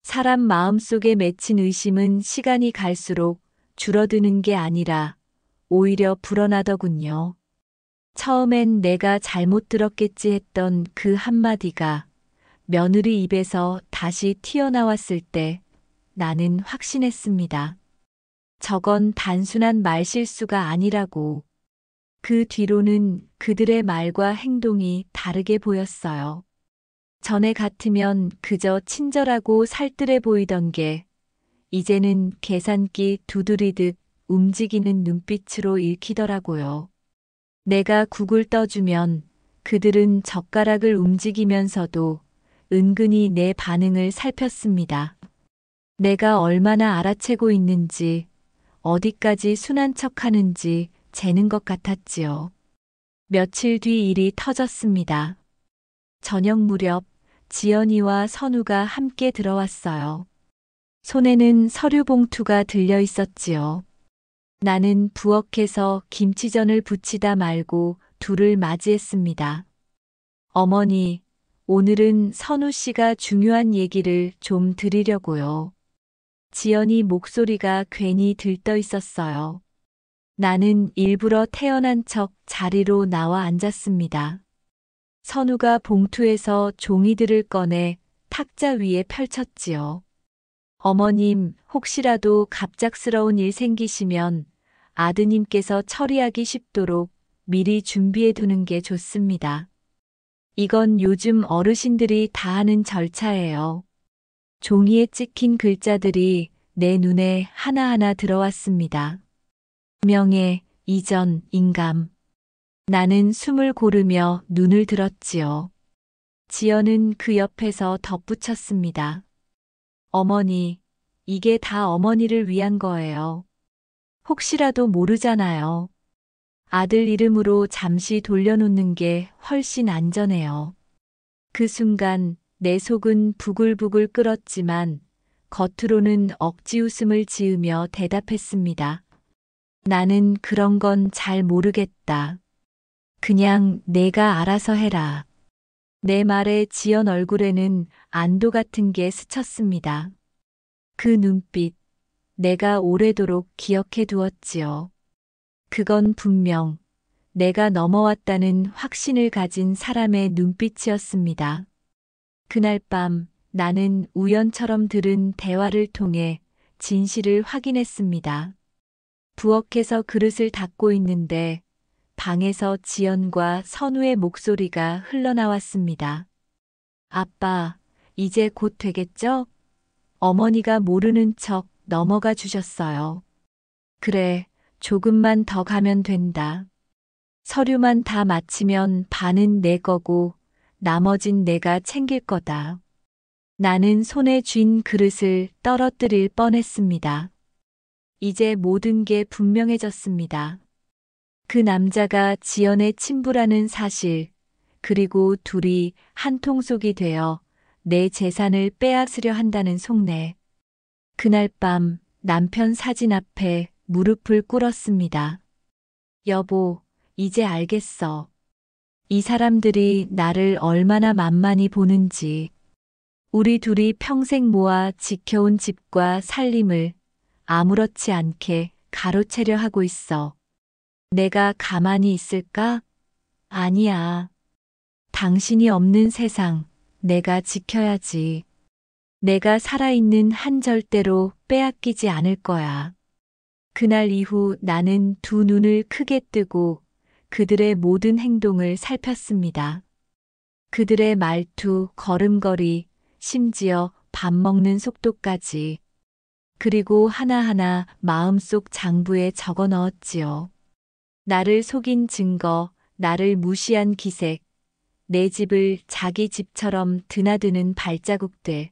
사람 마음속에 맺힌 의심은 시간이 갈수록 줄어드는 게 아니라 오히려 불어나더군요. 처음엔 내가 잘못 들었겠지 했던 그 한마디가 며느리 입에서 다시 튀어나왔을 때 나는 확신했습니다. 저건 단순한 말실수가 아니라고. 그 뒤로는 그들의 말과 행동이 다르게 보였어요. 전에 같으면 그저 친절하고 살뜰해 보이던 게 이제는 계산기 두드리듯 움직이는 눈빛으로 읽히더라고요. 내가 국을 떠주면 그들은 젓가락을 움직이면서도 은근히 내 반응을 살폈습니다. 내가 얼마나 알아채고 있는지, 어디까지 순한 척하는지 재는 것 같았지요. 며칠 뒤 일이 터졌습니다. 저녁 무렵 지연이와 선우가 함께 들어왔어요. 손에는 서류 봉투가 들려 있었지요. 나는 부엌에서 김치전을 부치다 말고 둘을 맞이했습니다. 어머니, 오늘은 선우 씨가 중요한 얘기를 좀 드리려고요. 지연이 목소리가 괜히 들떠 있었어요. 나는 일부러 태어난 척 자리로 나와 앉았습니다. 선우가 봉투에서 종이들을 꺼내 탁자 위에 펼쳤지요. 어머님, 혹시라도 갑작스러운 일 생기시면 아드님께서 처리하기 쉽도록 미리 준비해 두는 게 좋습니다. 이건 요즘 어르신들이 다 하는 절차예요. 종이에 찍힌 글자들이 내 눈에 하나하나 들어왔습니다. 명예, 이전, 인감. 나는 숨을 고르며 눈을 들었지요. 지연은 그 옆에서 덧붙였습니다. 어머니, 이게 다 어머니를 위한 거예요. 혹시라도 모르잖아요. 아들 이름으로 잠시 돌려놓는 게 훨씬 안전해요. 그 순간 내 속은 부글부글 끓었지만 겉으로는 억지 웃음을 지으며 대답했습니다. 나는 그런 건 잘 모르겠다. 그냥 내가 알아서 해라. 내 말에 지연 얼굴에는 안도 같은 게 스쳤습니다. 그 눈빛, 내가 오래도록 기억해 두었지요. 그건 분명 내가 넘어왔다는 확신을 가진 사람의 눈빛이었습니다. 그날 밤 나는 우연처럼 들은 대화를 통해 진실을 확인했습니다. 부엌에서 그릇을 닦고 있는데 방에서 지연과 선우의 목소리가 흘러나왔습니다. 아빠, 이제 곧 되겠죠? 어머니가 모르는 척 넘어가 주셨어요. 그래, 조금만 더 가면 된다. 서류만 다 마치면 반은 내 거고 나머진 내가 챙길 거다. 나는 손에 쥔 그릇을 떨어뜨릴 뻔했습니다. 이제 모든 게 분명해졌습니다. 그 남자가 지연의 친부라는 사실, 그리고 둘이 한 통속이 되어 내 재산을 빼앗으려 한다는 속내. 그날 밤 남편 사진 앞에 무릎을 꿇었습니다. 여보, 이제 알겠어. 이 사람들이 나를 얼마나 만만히 보는지. 우리 둘이 평생 모아 지켜온 집과 살림을 아무렇지 않게 가로채려 하고 있어. 내가 가만히 있을까? 아니야. 당신이 없는 세상, 내가 지켜야지. 내가 살아있는 한 절대로 빼앗기지 않을 거야. 그날 이후 나는 두 눈을 크게 뜨고 그들의 모든 행동을 살폈습니다. 그들의 말투, 걸음걸이, 심지어 밥 먹는 속도까지. 그리고 하나하나 마음속 장부에 적어 넣었지요. 나를 속인 증거, 나를 무시한 기색, 내 집을 자기 집처럼 드나드는 발자국들.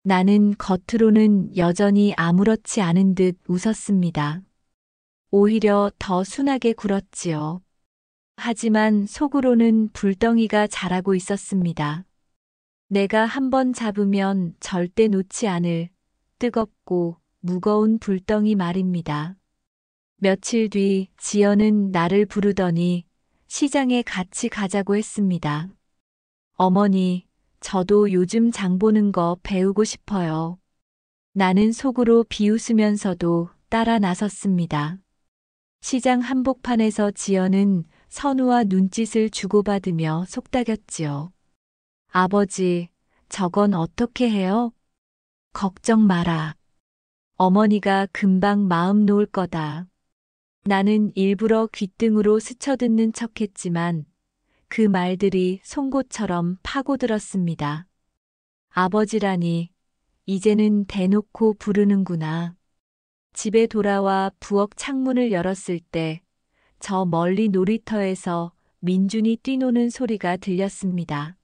나는 겉으로는 여전히 아무렇지 않은 듯 웃었습니다. 오히려 더 순하게 굴었지요. 하지만 속으로는 불덩이가 자라고 있었습니다. 내가 한번 잡으면 절대 놓지 않을 뜨겁고 무거운 불덩이 말입니다. 며칠 뒤 지연은 나를 부르더니 시장에 같이 가자고 했습니다. 어머니, 저도 요즘 장 보는 거 배우고 싶어요. 나는 속으로 비웃으면서도 따라 나섰습니다. 시장 한복판에서 지연은 선우와 눈짓을 주고받으며 속닥였지요. 아버지, 저건 어떻게 해요? 걱정 마라. 어머니가 금방 마음 놓을 거다. 나는 일부러 귓등으로 스쳐듣는 척했지만 그 말들이 송곳처럼 파고들었습니다. 아버지라니, 이제는 대놓고 부르는구나. 집에 돌아와 부엌 창문을 열었을 때 저 멀리 놀이터에서 민준이 뛰노는 소리가 들렸습니다.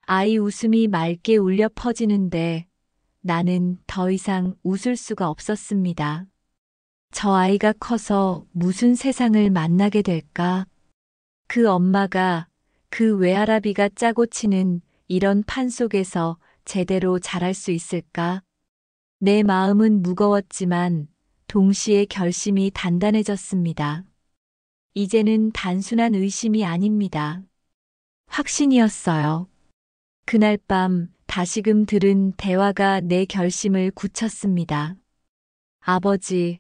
아이 웃음이 맑게 울려 퍼지는데 나는 더 이상 웃을 수가 없었습니다. 저 아이가 커서 무슨 세상을 만나게 될까? 그 엄마가 그 외할아비가 짜고 치는 이런 판 속에서 제대로 자랄 수 있을까? 내 마음은 무거웠지만 동시에 결심이 단단해졌습니다. 이제는 단순한 의심이 아닙니다. 확신이었어요. 그날 밤 다시금 들은 대화가 내 결심을 굳혔습니다. 아버지,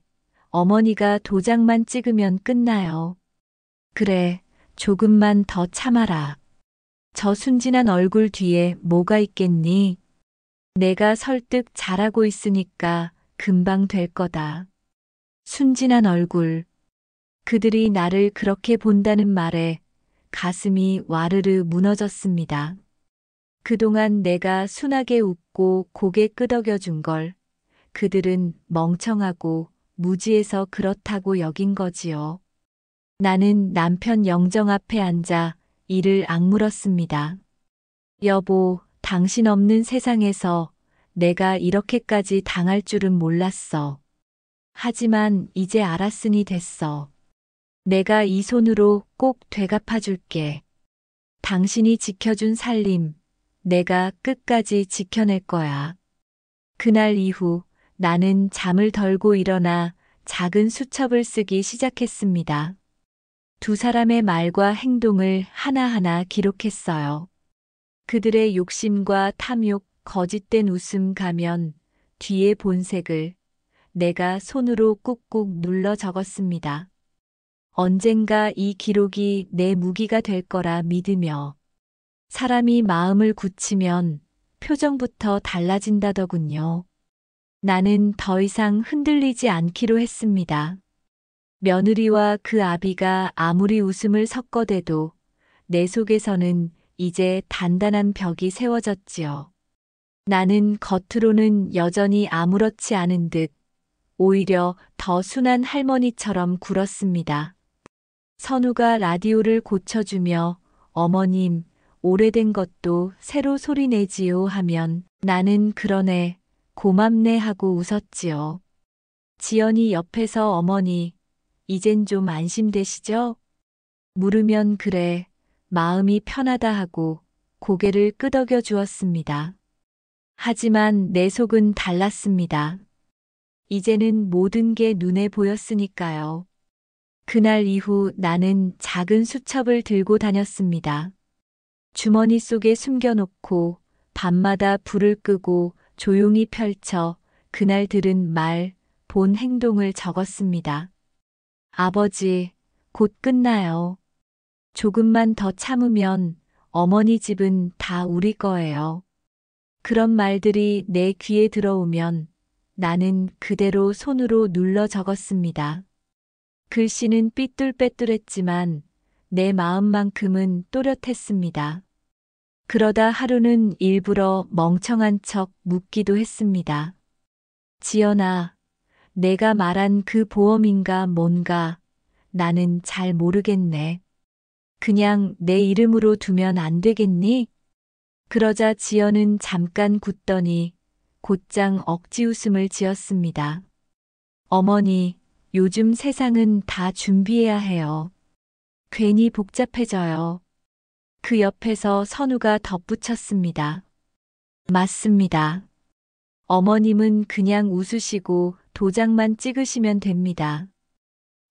어머니가 도장만 찍으면 끝나요. 그래, 조금만 더 참아라. 저 순진한 얼굴 뒤에 뭐가 있겠니? 내가 설득 잘하고 있으니까 금방 될 거다. 순진한 얼굴. 그들이 나를 그렇게 본다는 말에 가슴이 와르르 무너졌습니다. 그동안 내가 순하게 웃고 고개 끄덕여 준 걸 그들은 멍청하고 무지해서 그렇다고 여긴 거지요. 나는 남편 영정 앞에 앉아 이를 악물었습니다. 여보, 당신 없는 세상에서 내가 이렇게까지 당할 줄은 몰랐어. 하지만 이제 알았으니 됐어. 내가 이 손으로 꼭 되갚아 줄게. 당신이 지켜준 살림, 내가 끝까지 지켜낼 거야. 그날 이후 나는 잠을 덜고 일어나 작은 수첩을 쓰기 시작했습니다. 두 사람의 말과 행동을 하나하나 기록했어요. 그들의 욕심과 탐욕, 거짓된 웃음 가면 뒤의 본색을 내가 손으로 꾹꾹 눌러 적었습니다. 언젠가 이 기록이 내 무기가 될 거라 믿으며 사람이 마음을 굳히면 표정부터 달라진다더군요. 나는 더 이상 흔들리지 않기로 했습니다. 며느리와 그 아비가 아무리 웃음을 섞어대도 내 속에서는 이제 단단한 벽이 세워졌지요. 나는 겉으로는 여전히 아무렇지 않은 듯 오히려 더 순한 할머니처럼 굴었습니다. 선우가 라디오를 고쳐주며 어머님, 오래된 것도 새로 소리내지요 하면 나는 그러네, 고맙네 하고 웃었지요. 지연이 옆에서 어머니, 이젠 좀 안심되시죠? 물으면 그래, 마음이 편하다 하고 고개를 끄덕여 주었습니다. 하지만 내 속은 달랐습니다. 이제는 모든 게 눈에 보였으니까요. 그날 이후 나는 작은 수첩을 들고 다녔습니다. 주머니 속에 숨겨놓고 밤마다 불을 끄고 조용히 펼쳐 그날 들은 말, 본 행동을 적었습니다. 아버지, 곧 끝나요. 조금만 더 참으면 어머니 집은 다 우리 거예요. 그런 말들이 내 귀에 들어오면 나는 그대로 손으로 눌러 적었습니다. 글씨는 삐뚤빼뚤했지만 내 마음만큼은 또렷했습니다. 그러다 하루는 일부러 멍청한 척 묻기도 했습니다. 지연아, 내가 말한 그 보험인가 뭔가 나는 잘 모르겠네. 그냥 내 이름으로 두면 안 되겠니? 그러자 지연은 잠깐 굳더니 곧장 억지 웃음을 지었습니다. 어머니, 요즘 세상은 다 준비해야 해요. 괜히 복잡해져요. 그 옆에서 선우가 덧붙였습니다. 맞습니다. 어머님은 그냥 웃으시고 도장만 찍으시면 됩니다.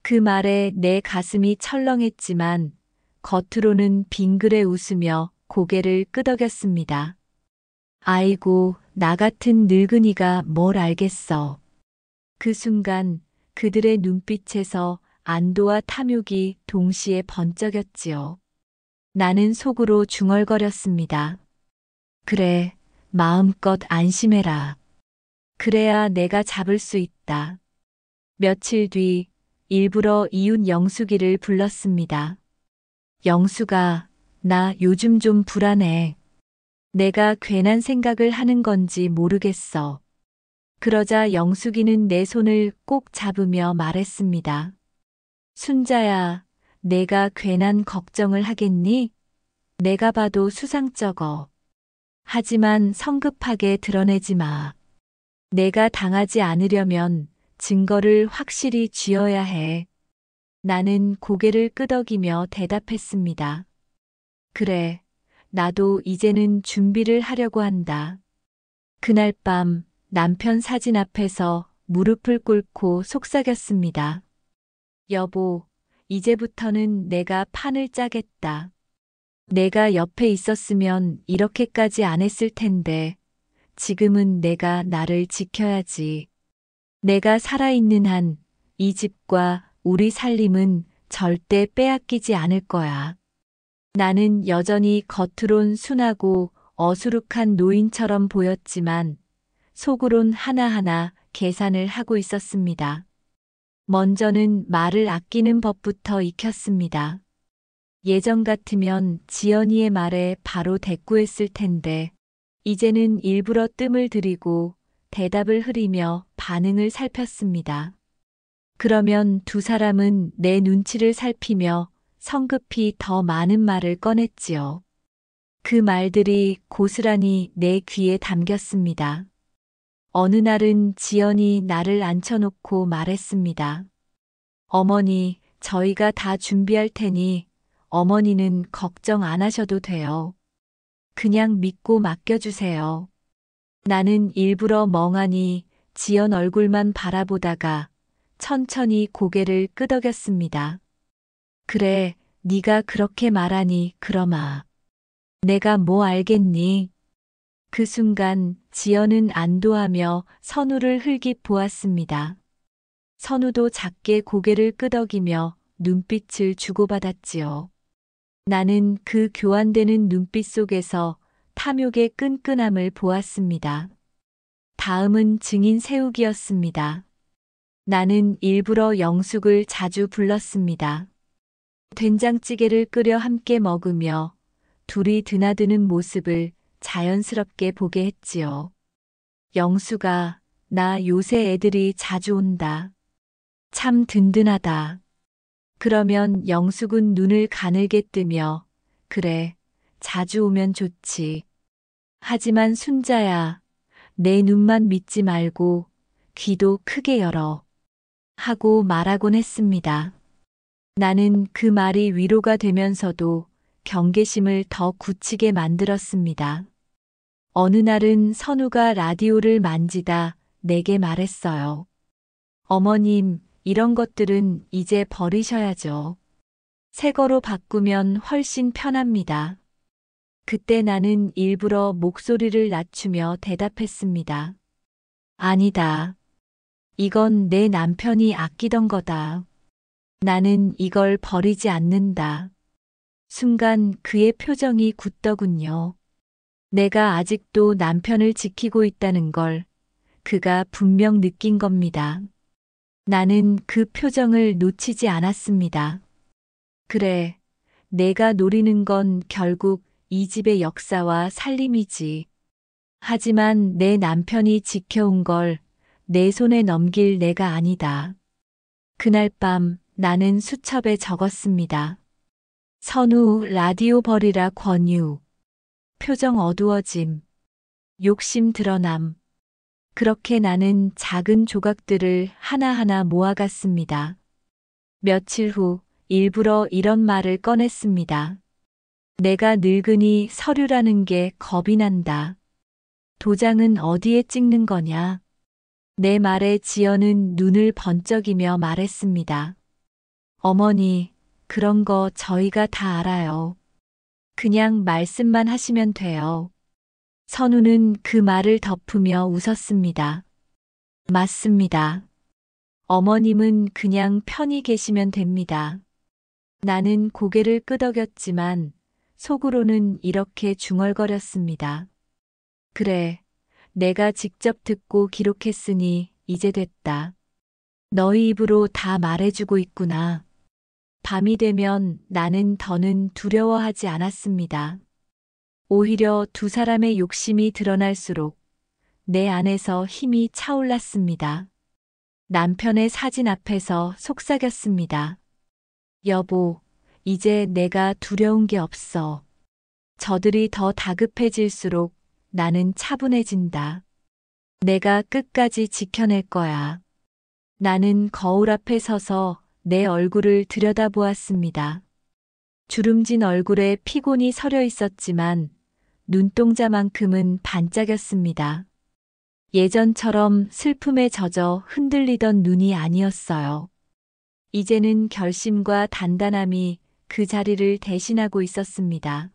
그 말에 내 가슴이 철렁했지만 겉으로는 빙그레 웃으며 고개를 끄덕였습니다. 아이고, 나 같은 늙은이가 뭘 알겠어. 그 순간 그들의 눈빛에서 안도와 탐욕이 동시에 번쩍였지요. 나는 속으로 중얼거렸습니다. 그래, 마음껏 안심해라. 그래야 내가 잡을 수 있다. 며칠 뒤 일부러 이웃 영숙이를 불렀습니다. 영숙아, 나 요즘 좀 불안해. 내가 괜한 생각을 하는 건지 모르겠어. 그러자 영숙이는 내 손을 꼭 잡으며 말했습니다. 순자야, 내가 괜한 걱정을 하겠니? 내가 봐도 수상쩍어. 하지만 성급하게 드러내지 마. 내가 당하지 않으려면 증거를 확실히 쥐어야 해. 나는 고개를 끄덕이며 대답했습니다. 그래, 나도 이제는 준비를 하려고 한다. 그날 밤 남편 사진 앞에서 무릎을 꿇고 속삭였습니다. 여보, 이제부터는 내가 판을 짜겠다. 내가 옆에 있었으면 이렇게까지 안 했을 텐데, 지금은 내가 나를 지켜야지. 내가 살아있는 한 이 집과 우리 살림은 절대 빼앗기지 않을 거야. 나는 여전히 겉으론 순하고 어수룩한 노인처럼 보였지만 속으론 하나하나 계산을 하고 있었습니다. 먼저는 말을 아끼는 법부터 익혔습니다. 예전 같으면 지연이의 말에 바로 대꾸했을 텐데 이제는 일부러 뜸을 들이고 대답을 흐리며 반응을 살폈습니다. 그러면 두 사람은 내 눈치를 살피며 성급히 더 많은 말을 꺼냈지요. 그 말들이 고스란히 내 귀에 담겼습니다. 어느 날은 지연이 나를 앉혀놓고 말했습니다. 어머니, 저희가 다 준비할 테니 어머니는 걱정 안 하셔도 돼요. 그냥 믿고 맡겨주세요. 나는 일부러 멍하니 지연 얼굴만 바라보다가 천천히 고개를 끄덕였습니다. 그래, 네가 그렇게 말하니 그러마. 내가 뭐 알겠니? 그 순간 지연은 안도하며 선우를 흘깃 보았습니다. 선우도 작게 고개를 끄덕이며 눈빛을 주고받았지요. 나는 그 교환되는 눈빛 속에서 탐욕의 끈끈함을 보았습니다. 다음은 증인 세우기였습니다. 나는 일부러 영숙을 자주 불렀습니다. 된장찌개를 끓여 함께 먹으며 둘이 드나드는 모습을 자연스럽게 보게 했지요. 영숙아, 나 요새 애들이 자주 온다. 참 든든하다. 그러면 영숙은 눈을 가늘게 뜨며 그래, 자주 오면 좋지. 하지만 순자야, 내 눈만 믿지 말고 귀도 크게 열어. 하고 말하곤 했습니다. 나는 그 말이 위로가 되면서도 경계심을 더 굳히게 만들었습니다. 어느 날은 선우가 라디오를 만지다 내게 말했어요. 어머님, 이런 것들은 이제 버리셔야죠. 새 거로 바꾸면 훨씬 편합니다. 그때 나는 일부러 목소리를 낮추며 대답했습니다. 아니다. 이건 내 남편이 아끼던 거다. 나는 이걸 버리지 않는다. 순간 그의 표정이 굳더군요. 내가 아직도 남편을 지키고 있다는 걸 그가 분명 느낀 겁니다. 나는 그 표정을 놓치지 않았습니다. 그래, 내가 노리는 건 결국 이 집의 역사와 살림이지. 하지만 내 남편이 지켜온 걸 내 손에 넘길 내가 아니다. 그날 밤 나는 수첩에 적었습니다. 선우 라디오 버리라 권유. 표정 어두워짐. 욕심 드러남. 그렇게 나는 작은 조각들을 하나하나 모아갔습니다. 며칠 후 일부러 이런 말을 꺼냈습니다. 내가 늙으니 서류라는 게 겁이 난다. 도장은 어디에 찍는 거냐? 내 말에 지연은 눈을 번쩍이며 말했습니다. 어머니, 그런 거 저희가 다 알아요. 그냥 말씀만 하시면 돼요. 선우는 그 말을 덮으며 웃었습니다. 맞습니다. 어머님은 그냥 편히 계시면 됩니다. 나는 고개를 끄덕였지만 속으로는 이렇게 중얼거렸습니다. 그래, 내가 직접 듣고 기록했으니 이제 됐다. 너희 입으로 다 말해주고 있구나. 밤이 되면 나는 더는 두려워하지 않았습니다. 오히려 두 사람의 욕심이 드러날수록 내 안에서 힘이 차올랐습니다. 남편의 사진 앞에서 속삭였습니다. 여보, 이제 내가 두려운 게 없어. 저들이 더 다급해질수록 나는 차분해진다. 내가 끝까지 지켜낼 거야. 나는 거울 앞에 서서 내 얼굴을 들여다보았습니다. 주름진 얼굴에 피곤이 서려 있었지만 눈동자만큼은 반짝였습니다. 예전처럼 슬픔에 젖어 흔들리던 눈이 아니었어요. 이제는 결심과 단단함이 그 자리를 대신하고 있었습니다.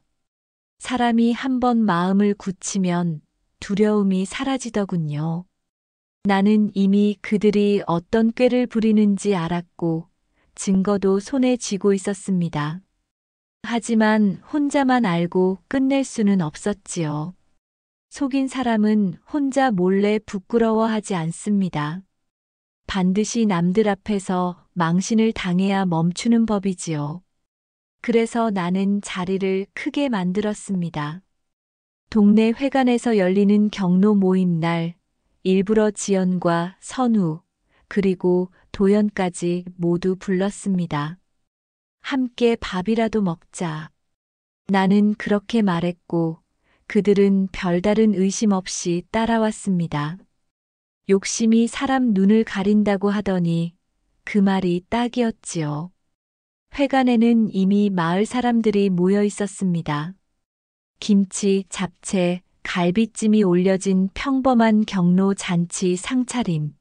사람이 한번 마음을 굳히면 두려움이 사라지더군요. 나는 이미 그들이 어떤 꾀를 부리는지 알았고 증거도 손에 쥐고 있었습니다. 하지만 혼자만 알고 끝낼 수는 없었지요. 속인 사람은 혼자 몰래 부끄러워하지 않습니다. 반드시 남들 앞에서 망신을 당해야 멈추는 법이지요. 그래서 나는 자리를 크게 만들었습니다. 동네 회관에서 열리는 경로 모임 날 일부러 지연과 선우 그리고 도연까지 모두 불렀습니다. 함께 밥이라도 먹자. 나는 그렇게 말했고 그들은 별다른 의심 없이 따라왔습니다. 욕심이 사람 눈을 가린다고 하더니 그 말이 딱이었지요. 회관에는 이미 마을 사람들이 모여 있었습니다. 김치, 잡채, 갈비찜이 올려진 평범한 경로 잔치 상차림.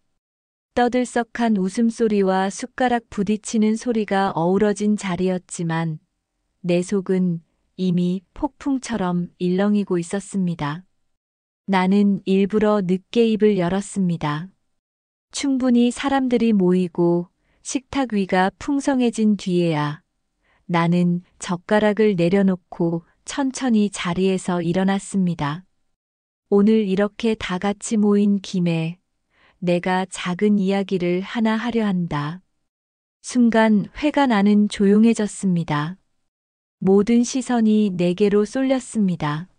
떠들썩한 웃음소리와 숟가락 부딪히는 소리가 어우러진 자리였지만 내 속은 이미 폭풍처럼 일렁이고 있었습니다. 나는 일부러 늦게 입을 열었습니다. 충분히 사람들이 모이고 식탁 위가 풍성해진 뒤에야 나는 젓가락을 내려놓고 천천히 자리에서 일어났습니다. 오늘 이렇게 다 같이 모인 김에 내가 작은 이야기를 하나 하려 한다. 순간 회관 안은 조용해졌습니다. 모든 시선이 내게로 쏠렸습니다.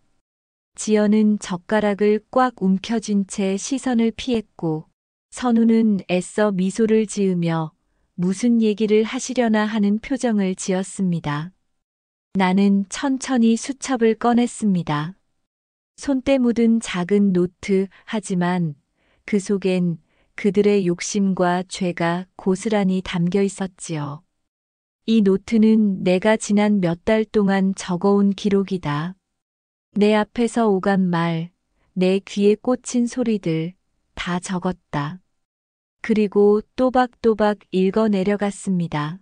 지연은 젓가락을 꽉 움켜쥔 채 시선을 피했고 선우는 애써 미소를 지으며 무슨 얘기를 하시려나 하는 표정을 지었습니다. 나는 천천히 수첩을 꺼냈습니다. 손때 묻은 작은 노트 하지만 그 속엔 그들의 욕심과 죄가 고스란히 담겨 있었지요. 이 노트는 내가 지난 몇 달 동안 적어온 기록이다. 내 앞에서 오간 말, 내 귀에 꽂힌 소리들 다 적었다. 그리고 또박또박 읽어 내려갔습니다.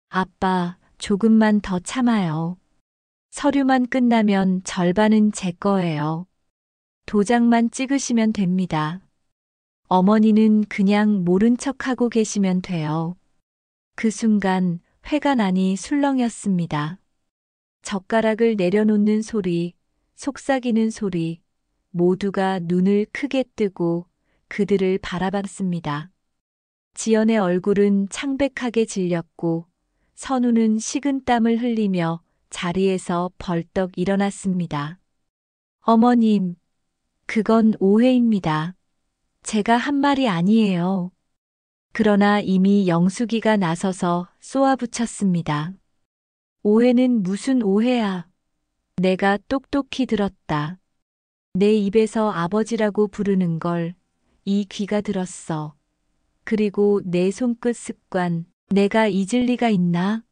아빠, 조금만 더 참아요. 서류만 끝나면 절반은 제 거예요. 도장만 찍으시면 됩니다. 어머니는 그냥 모른 척하고 계시면 돼요. 그 순간 회관 안이 술렁였습니다. 젓가락을 내려놓는 소리, 속삭이는 소리, 모두가 눈을 크게 뜨고 그들을 바라봤습니다. 지연의 얼굴은 창백하게 질렸고 선우는 식은땀을 흘리며 자리에서 벌떡 일어났습니다. 어머님, 그건 오해입니다. 제가 한 말이 아니에요. 그러나 이미 영숙이가 나서서 쏘아붙였습니다. 오해는 무슨 오해야. 내가 똑똑히 들었다. 내 입에서 아버지라고 부르는 걸 이 귀가 들었어. 그리고 내 손끝 습관, 내가 잊을 리가 있나?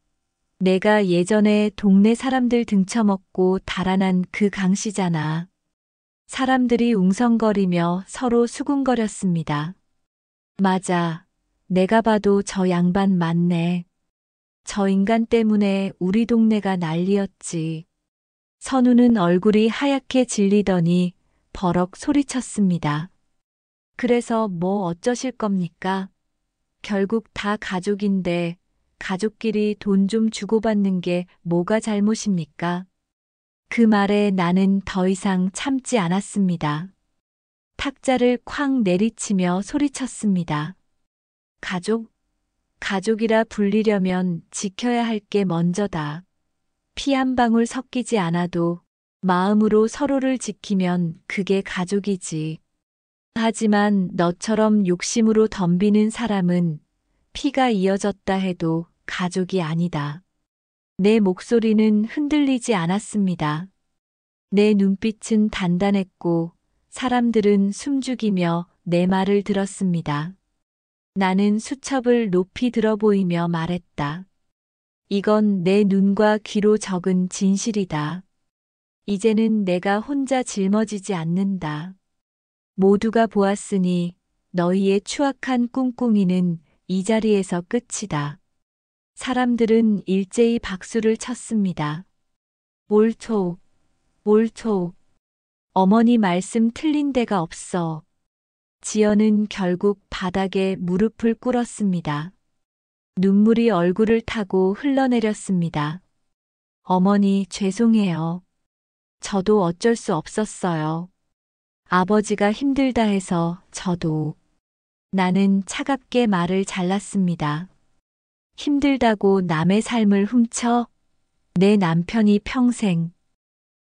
내가 예전에 동네 사람들 등쳐먹고 달아난 그 강씨잖아. 사람들이 웅성거리며 서로 수군거렸습니다. 맞아. 내가 봐도 저 양반 맞네. 저 인간 때문에 우리 동네가 난리였지. 선우는 얼굴이 하얗게 질리더니 버럭 소리쳤습니다. 그래서 뭐 어쩌실 겁니까? 결국 다 가족인데 가족끼리 돈 좀 주고받는 게 뭐가 잘못입니까? 그 말에 나는 더 이상 참지 않았습니다. 탁자를 쾅 내리치며 소리쳤습니다. 가족? 가족이라 불리려면 지켜야 할 게 먼저다. 피 한 방울 섞이지 않아도 마음으로 서로를 지키면 그게 가족이지. 하지만 너처럼 욕심으로 덤비는 사람은 피가 이어졌다 해도 가족이 아니다. 내 목소리는 흔들리지 않았습니다. 내 눈빛은 단단했고 사람들은 숨죽이며 내 말을 들었습니다. 나는 수첩을 높이 들어 보이며 말했다. 이건 내 눈과 귀로 적은 진실이다. 이제는 내가 혼자 짊어지지 않는다. 모두가 보았으니 너희의 추악한 꿍꿍이는 이 자리에서 끝이다. 사람들은 일제히 박수를 쳤습니다. 옳소, 옳소. 어머니 말씀 틀린 데가 없어. 지연은 결국 바닥에 무릎을 꿇었습니다. 눈물이 얼굴을 타고 흘러내렸습니다. 어머니 죄송해요. 저도 어쩔 수 없었어요. 아버지가 힘들다 해서 저도. 나는 차갑게 말을 잘랐습니다. 힘들다고 남의 삶을 훔쳐? 내 남편이 평생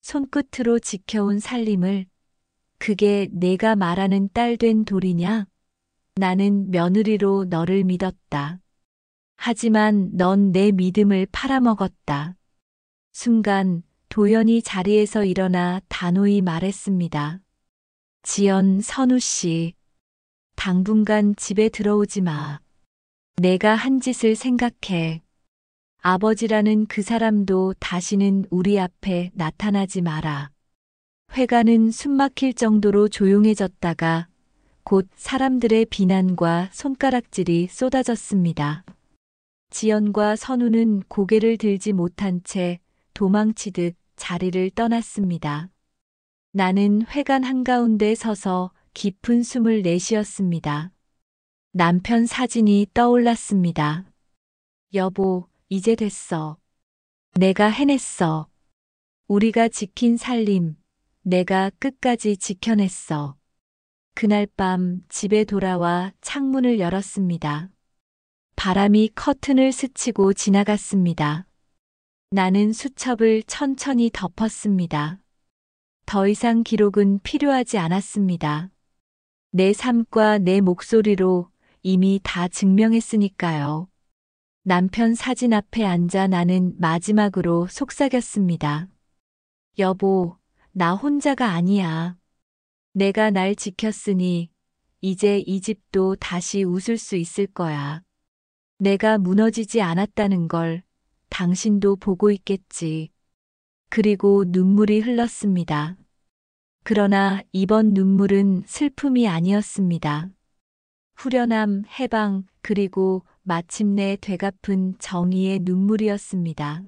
손끝으로 지켜온 살림을 그게 내가 말하는 딸 된 도리냐? 나는 며느리로 너를 믿었다. 하지만 넌 내 믿음을 팔아먹었다. 순간 도연이 자리에서 일어나 단호히 말했습니다. 지연, 선우 씨, 당분간 집에 들어오지 마. 내가 한 짓을 생각해. 아버지라는 그 사람도 다시는 우리 앞에 나타나지 마라. 회관은 숨막힐 정도로 조용해졌다가 곧 사람들의 비난과 손가락질이 쏟아졌습니다. 지연과 선우는 고개를 들지 못한 채 도망치듯 자리를 떠났습니다. 나는 회관 한가운데 서서 깊은 숨을 내쉬었습니다. 남편 사진이 떠올랐습니다. 여보, 이제 됐어. 내가 해냈어. 우리가 지킨 살림, 내가 끝까지 지켜냈어. 그날 밤 집에 돌아와 창문을 열었습니다. 바람이 커튼을 스치고 지나갔습니다. 나는 수첩을 천천히 덮었습니다. 더 이상 기록은 필요하지 않았습니다. 내 삶과 내 목소리로 이미 다 증명했으니까요. 남편 사진 앞에 앉아 나는 마지막으로 속삭였습니다. 여보, 나 혼자가 아니야. 내가 날 지켰으니 이제 이 집도 다시 웃을 수 있을 거야. 내가 무너지지 않았다는 걸 당신도 보고 있겠지. 그리고 눈물이 흘렀습니다. 그러나 이번 눈물은 슬픔이 아니었습니다. 후련함, 해방, 그리고 마침내 되갚은 정의의 눈물이었습니다.